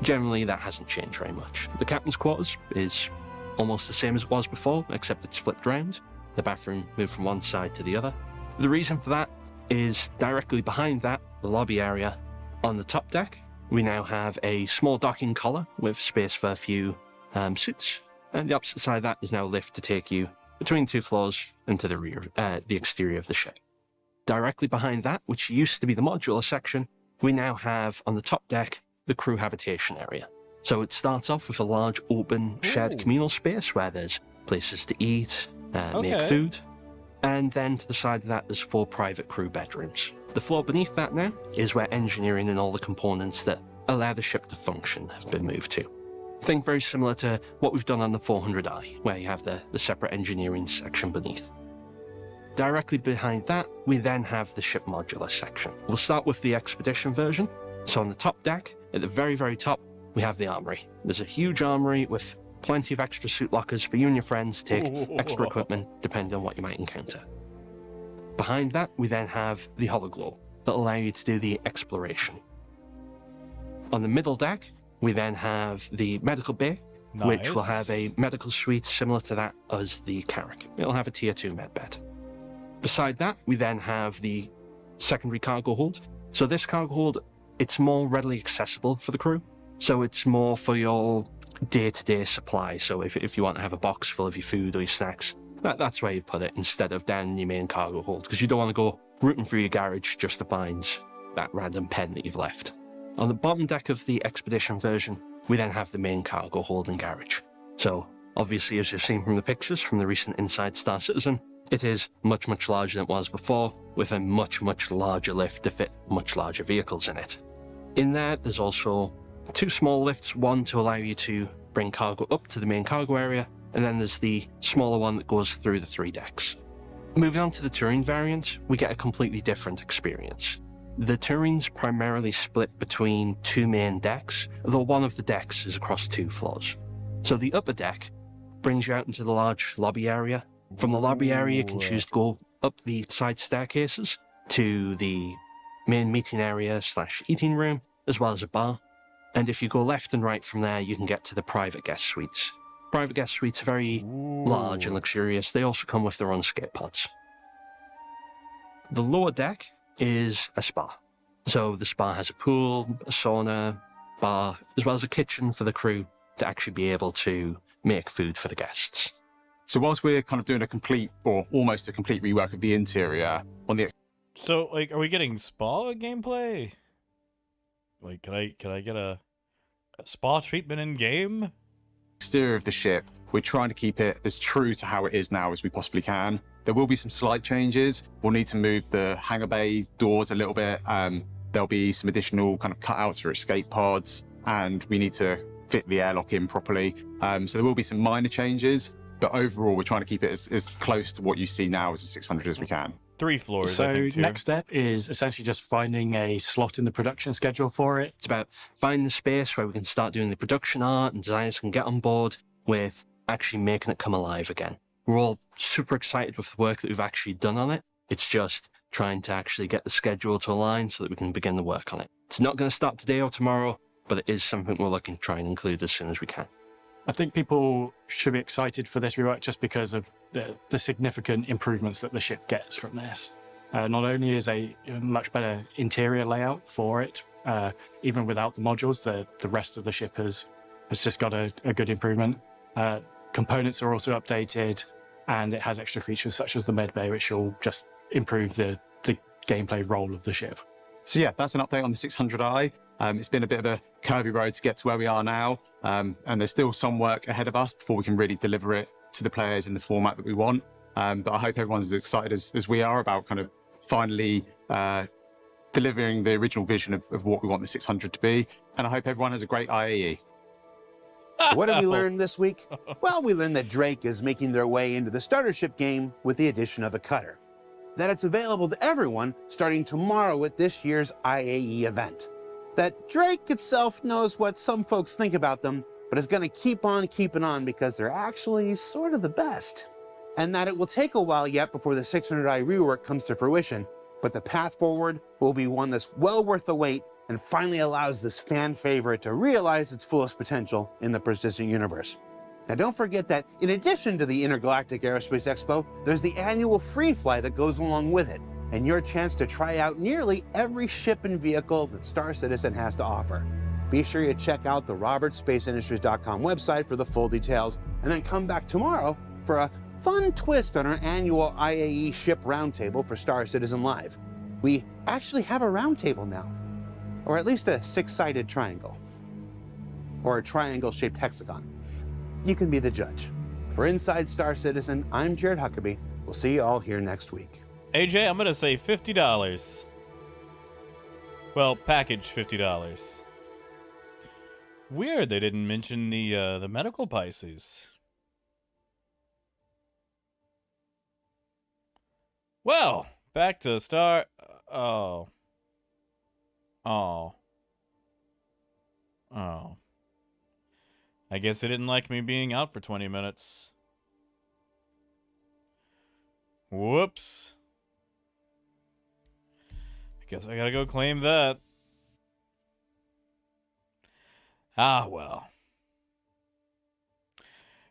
generally that hasn't changed very much. The captain's quarters is almost the same as it was before, except it's flipped round. The bathroom moved from one side to the other. The reason for that is directly behind that, the lobby area. On the top deck, we now have a small docking collar with space for a few suits, and the opposite side of that is now a lift to take you between two floors into the rear, the exterior of the ship. Directly behind that, which used to be the modular section, we now have on the top deck the crew habitation area. So it starts off with a large open shared communal space where there's places to eat, make food, and then to the side of that there's 4 private crew bedrooms. The floor beneath that now is where engineering and all the components that allow the ship to function have been moved to. Think very similar to what we've done on the 400i, where you have the separate engineering section beneath. Directly behind that, we then have the ship modular section. We'll start with the expedition version. So on the top deck, at the very, very top, we have the armory. There's a huge armory with plenty of extra suit lockers for you and your friends to take extra equipment depending on what you might encounter. Behind that, we then have the hologlow that will allow you to do the exploration. On the middle deck, we then have the medical bay, which will have a medical suite similar to that as the Carrack. It'll have a tier 2 med bed. Beside that, we then have the secondary cargo hold. So this cargo hold, it's more readily accessible for the crew. So it's more for your day-to-day supply. So if you want to have a box full of your food or your snacks, that's where you put it instead of down in your main cargo hold, because you don't want to go rooting through your garage just to find that random pen that you've left. On the bottom deck of the expedition version, we then have the main cargo hold and garage. So obviously, as you've seen from the pictures from the recent Inside Star Citizen, it is much, much larger than it was before, with a much, much larger lift to fit much larger vehicles in it. In there, there's also 2 small lifts, one to allow you to bring cargo up to the main cargo area, and then there's the smaller one that goes through the 3 decks. Moving on to the touring variant, we get a completely different experience. The touring's primarily split between 2 main decks, though one of the decks is across 2 floors. So the upper deck brings you out into the large lobby area. From the lobby area, you can choose to go up the side staircases to the main meeting area / eating room, as well as a bar. And if you go left and right from there, you can get to the private guest suites. Private guest suites are very large and luxurious. They also come with their own skate pods. The lower deck is a spa. So the spa has a pool, a sauna, bar, as well as a kitchen for the crew to actually be able to make food for the guests. So whilst we're kind of doing a complete or almost a complete rework of the interior on the... So, like, are we getting spa gameplay? Like, can I get a spa treatment in game? Exterior of the ship, we're trying to keep it as true to how it is now as we possibly can. There will be some slight changes. We'll need to move the hangar bay doors a little bit. There'll be some additional kind of cutouts for escape pods, and we need to fit the airlock in properly. So there will be some minor changes, but overall we're trying to keep it as close to what you see now as a 600 as we can. 3 floors, so I think, too. Next step is essentially just finding a slot in the production schedule for it. It's about finding the space where we can start doing the production art and designers can get on board with actually making it come alive again. We're all super excited with the work that we've actually done on it. It's just trying to actually get the schedule to align so that we can begin the work on it. It's not going to start today or tomorrow, but it is something we're looking to try and include as soon as we can. I think people should be excited for this rework just because of the significant improvements that the ship gets from this. Not only is a much better interior layout for it, even without the modules, the rest of the ship has just got a good improvement. Components are also updated, and it has extra features such as the med bay, which will just improve the gameplay role of the ship. So yeah, that's an update on the 600i. It's been a bit of a curvy road to get to where we are now, and there's still some work ahead of us before we can really deliver it to the players in the format that we want. But I hope everyone's as excited as we are about kind of finally delivering the original vision of what we want the 600 to be. And I hope everyone has a great IAE. So what did we learn this week? Well, we learned that Drake is making their way into the starter ship game with the addition of a cutter. That it's available to everyone starting tomorrow at this year's IAE event. That Drake itself knows what some folks think about them, but is going to keep on keeping on because they're actually sort of the best. And that it will take a while yet before the 600i rework comes to fruition, but the path forward will be one that's well worth the wait and finally allows this fan favorite to realize its fullest potential in the persistent universe. Now don't forget that in addition to the Intergalactic Aerospace Expo, there's the annual free fly that goes along with it, and your chance to try out nearly every ship and vehicle that Star Citizen has to offer. Be sure you check out the robertspaceindustries.com website for the full details, and then come back tomorrow for a fun twist on our annual IAE ship roundtable for Star Citizen Live. We actually have a roundtable now, or at least a 6-sided triangle, or a triangle-shaped hexagon. You can be the judge. For Inside Star Citizen, I'm Jared Huckabee. We'll see you all here next week. AJ, I'm gonna say $50. Well, package $50. Weird they didn't mention the medical Pisces. Well, back to Star... Oh. I guess they didn't like me being out for 20 minutes. Whoops. I guess I gotta go claim that. Ah, well.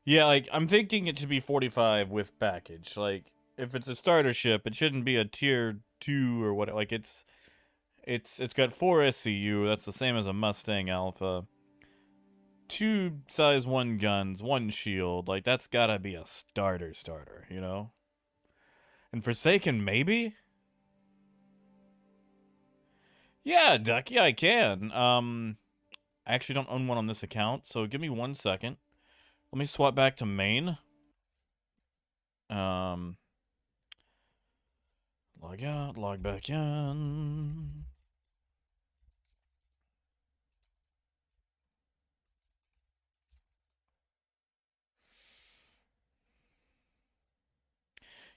Yeah, like, I'm thinking it should be 45 with package. Like, if it's a starter ship, it shouldn't be a tier 2 or what. Like, it's got 4 SCU. That's the same as a Mustang Alpha. 2 size 1 guns, 1 shield. Like, that's gotta be a starter, you know? And Forsaken, maybe? Yeah, Ducky, I can. I actually don't own one on this account, so give me 1 second. Let me swap back to main. Log out, log back in.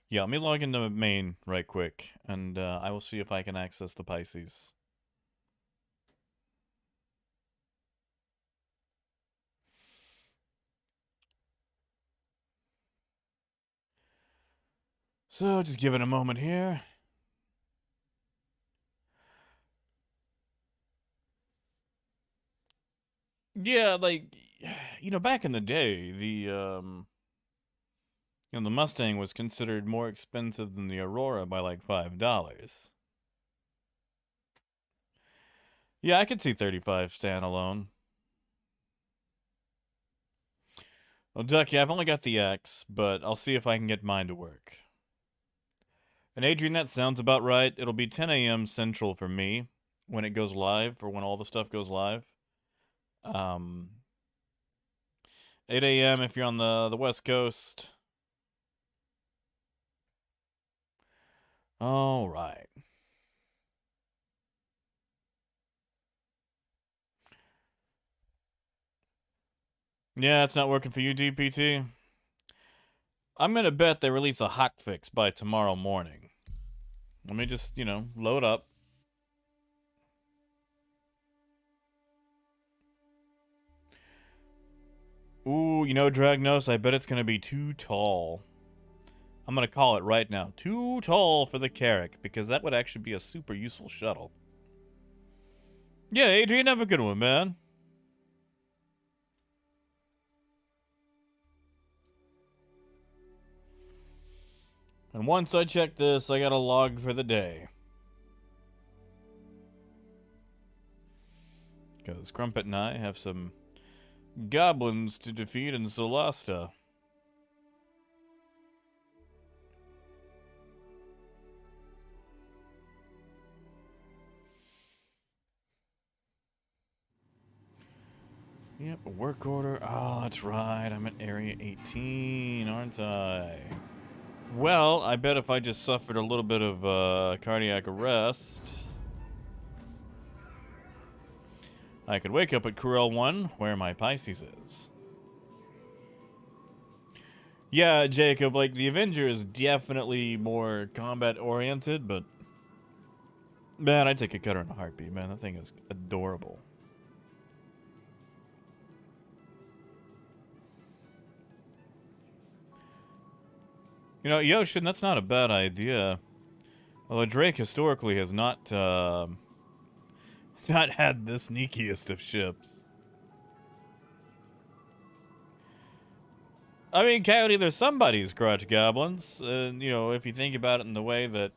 Yeah, let me log into main right quick, and I will see if I can access the Pisces. So, just give it a moment here. Yeah, like, you know, back in the day, the Mustang was considered more expensive than the Aurora by like $5. Yeah, I could see 35 standalone. Well, Ducky, I've only got the X, but I'll see if I can get mine to work. And Adrian, that sounds about right. It'll be 10 a.m. Central for me when it goes live, or when all the stuff goes live. 8 a.m. if you're on the West Coast. All right. Yeah, it's not working for you, DPT. I'm gonna bet they release a hotfix by tomorrow morning. Let me just, you know, load up. Ooh, you know, Dragnos, I bet it's gonna be too tall. I'm gonna call it right now. Too tall for the Carrack, because that would actually be a super useful shuttle. Yeah, Adrian, have a good one, man. And once I check this, I got a log for the day. Because Crumpet and I have some goblins to defeat in Solasta. Yep, a work order. Oh, that's right. I'm at Area 18, aren't I? Well, I bet if I just suffered a little bit of cardiac arrest, I could wake up at Corel 1, where my Pisces is. Yeah, Jacob, like, the Avenger is definitely more combat-oriented, but... Man, I'd take a cutter in a heartbeat, man. That thing is adorable. You know, Yoshin, that's not a bad idea. Although Drake historically has not had the sneakiest of ships. I mean, Coyote, there's somebody's crotch goblins. You know, if you think about it in the way that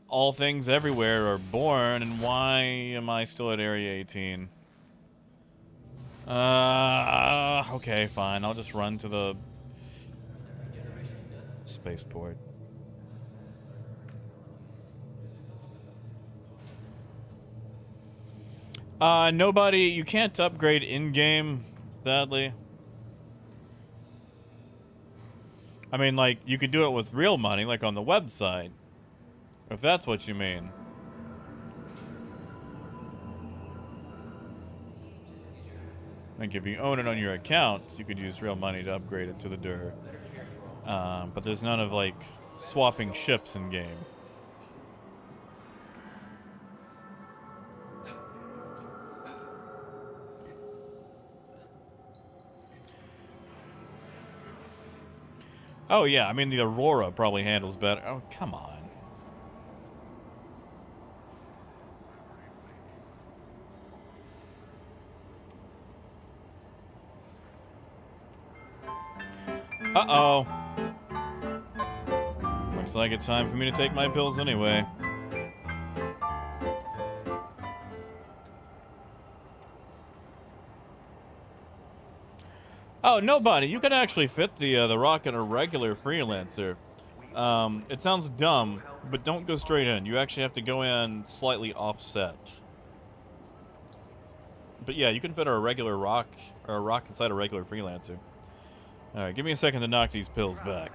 all things everywhere are born, and why am I still at Area 18? Okay, fine. I'll just run to the spaceport. Nobody, you can't upgrade in-game, sadly. I mean, like, you could do it with real money, like on the website, if that's what you mean. Like, if you own it on your account, you could use real money to upgrade it to the DUR. But there's none of, like, swapping ships in-game. Oh, yeah, I mean, the Aurora probably handles better. Oh, come on. Uh-oh. Looks like it's time for me to take my pills anyway. Oh, nobody. You can actually fit the rock in a regular freelancer. It sounds dumb, but don't go straight in. You actually have to go in slightly offset. But yeah, you can fit a regular rock, or a rock inside a regular freelancer. Alright, give me a second to knock these pills back.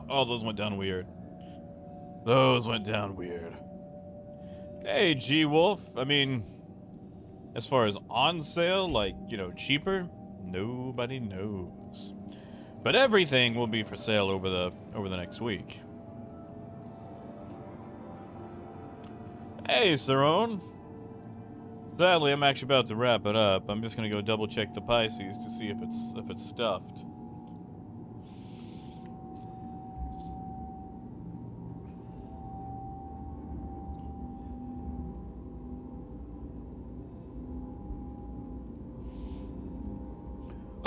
Oh, those went down weird. Those went down weird. Hey, G-Wolf. I mean, as far as on sale, like, you know, cheaper, nobody knows. But everything will be for sale over the next week. Hey, Saron. Sadly, I'm actually about to wrap it up. I'm just gonna go double check the Pisces to see if it's stuffed.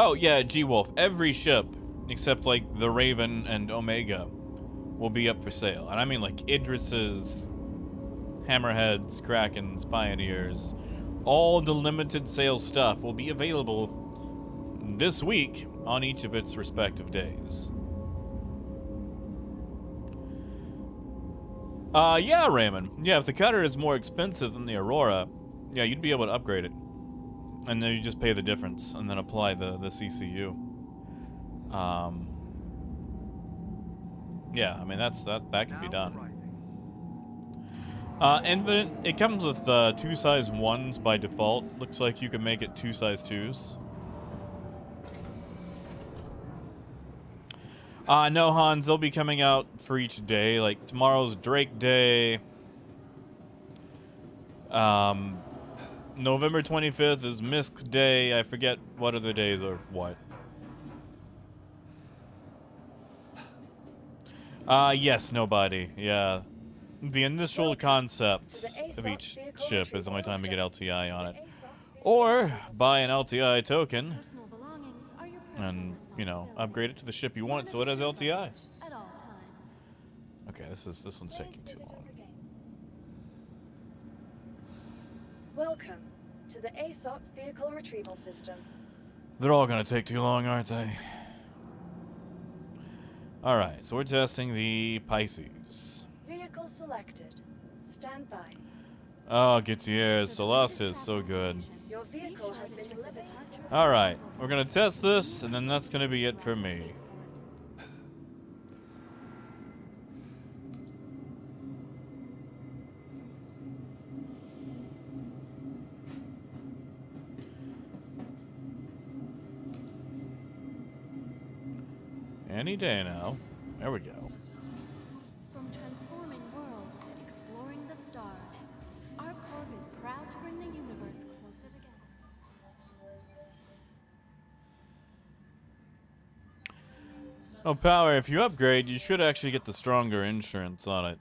Oh, yeah, G-Wolf. Every ship, except, like, the Raven and Omega, will be up for sale. And I mean, like, Idris's, Hammerheads, Krakens, Pioneers, All the limited sale stuff will be available this week on each of its respective days. Yeah, Raymond. Yeah, if the cutter is more expensive than the Aurora, yeah, you'd be able to upgrade it. And then you just pay the difference and then apply the CCU. Yeah, I mean, that can be done. And then it comes with 2 size 1s by default. Looks like you can make it 2 size 2s. No, Hans, they'll be coming out for each day. Like, tomorrow's Drake Day. November 25th is Misk Day. I forget what other days are what. Yes, nobody. Yeah. The initial concept of each ship is the only time we get LTI on it. Or buy an LTI token and, you know, upgrade it to the ship you want so it has LTI. Okay, this one's taking too long. Welcome to the ASOP vehicle retrieval system. They're all gonna take too long, aren't they? Alright, so we're testing the Pisces. Vehicle selected. Stand by. Oh, Gutierrez, Celeste is so good. Your vehicle has been delivered. Alright, we're gonna test this, and then that's gonna be it for me. Any day now. There we go. From transforming worlds to exploring the stars, our corp is proud to bring the universe closer together. Oh, Power, if you upgrade, you should actually get the stronger insurance on it.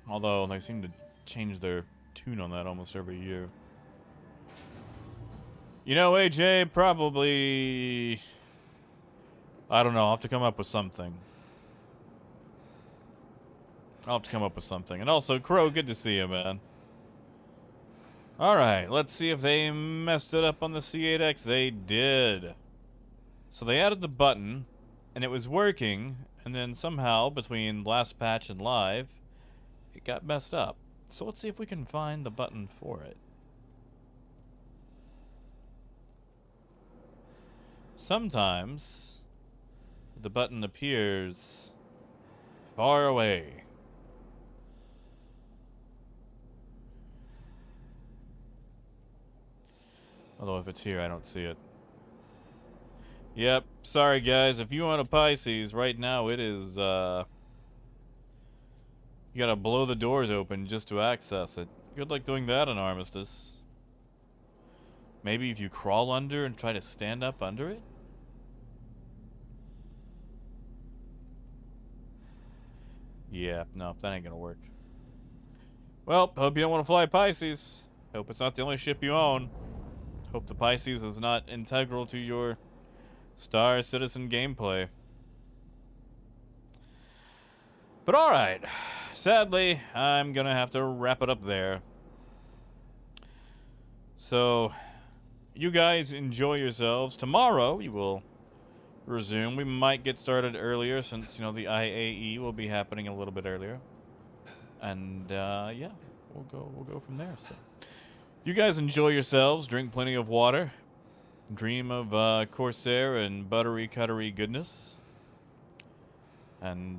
Although, they seem to change their tune on that almost every year. You know, AJ, probably... I don't know, I'll have to come up with something. And also, Crow, good to see you, man. Alright, let's see if they messed it up on the C8X. They did. So they added the button, and it was working, and then somehow, between last patch and live, it got messed up. So let's see if we can find the button for it. Sometimes the button appears far away. Although if it's here, I don't see it. Yep, sorry guys, if you want a Pisces, right now it is, you gotta blow the doors open just to access it. Good luck doing that on Armistice. Maybe if you crawl under and try to stand up under it? Yeah, no, that ain't gonna work. Well, hope you don't want to fly Pisces. Hope it's not the only ship you own. Hope the Pisces is not integral to your Star Citizen gameplay. But alright, sadly, I'm gonna have to wrap it up there. So, you guys enjoy yourselves. Tomorrow, we will resume. We might get started earlier since, you know, the IAE will be happening a little bit earlier. And, yeah, we'll go from there. So, you guys enjoy yourselves. Drink plenty of water. Dream of Corsair and buttery, cuttery goodness. And,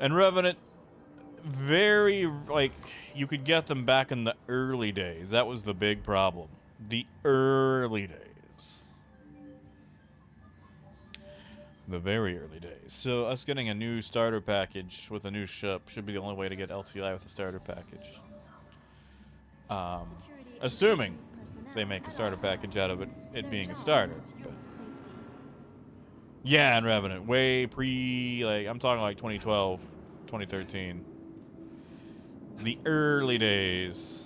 Revenant, very, like, you could get them back in the early days. That was the big problem. The early days. The very early days. So, us getting a new starter package with a new ship should be the only way to get LTI with a starter package. Assuming they make a starter package out of it being a starter. But yeah, and Revenant. Way pre, like, I'm talking like 2012, 2013. The early days.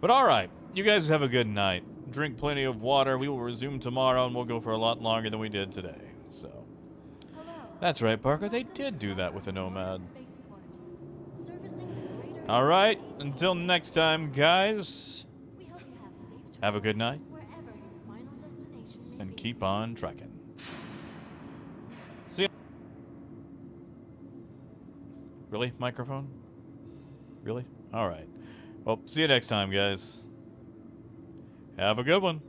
But alright, you guys have a good night. Drink plenty of water. We will resume tomorrow, and we'll go for a lot longer than we did today. So, That's right, Parker. They did do that with a Nomad. Alright, until next time, guys. Have a good night. And keep on trekking. See ya. Really? Microphone? Really? Alright. Well, see you next time, guys. Have a good one.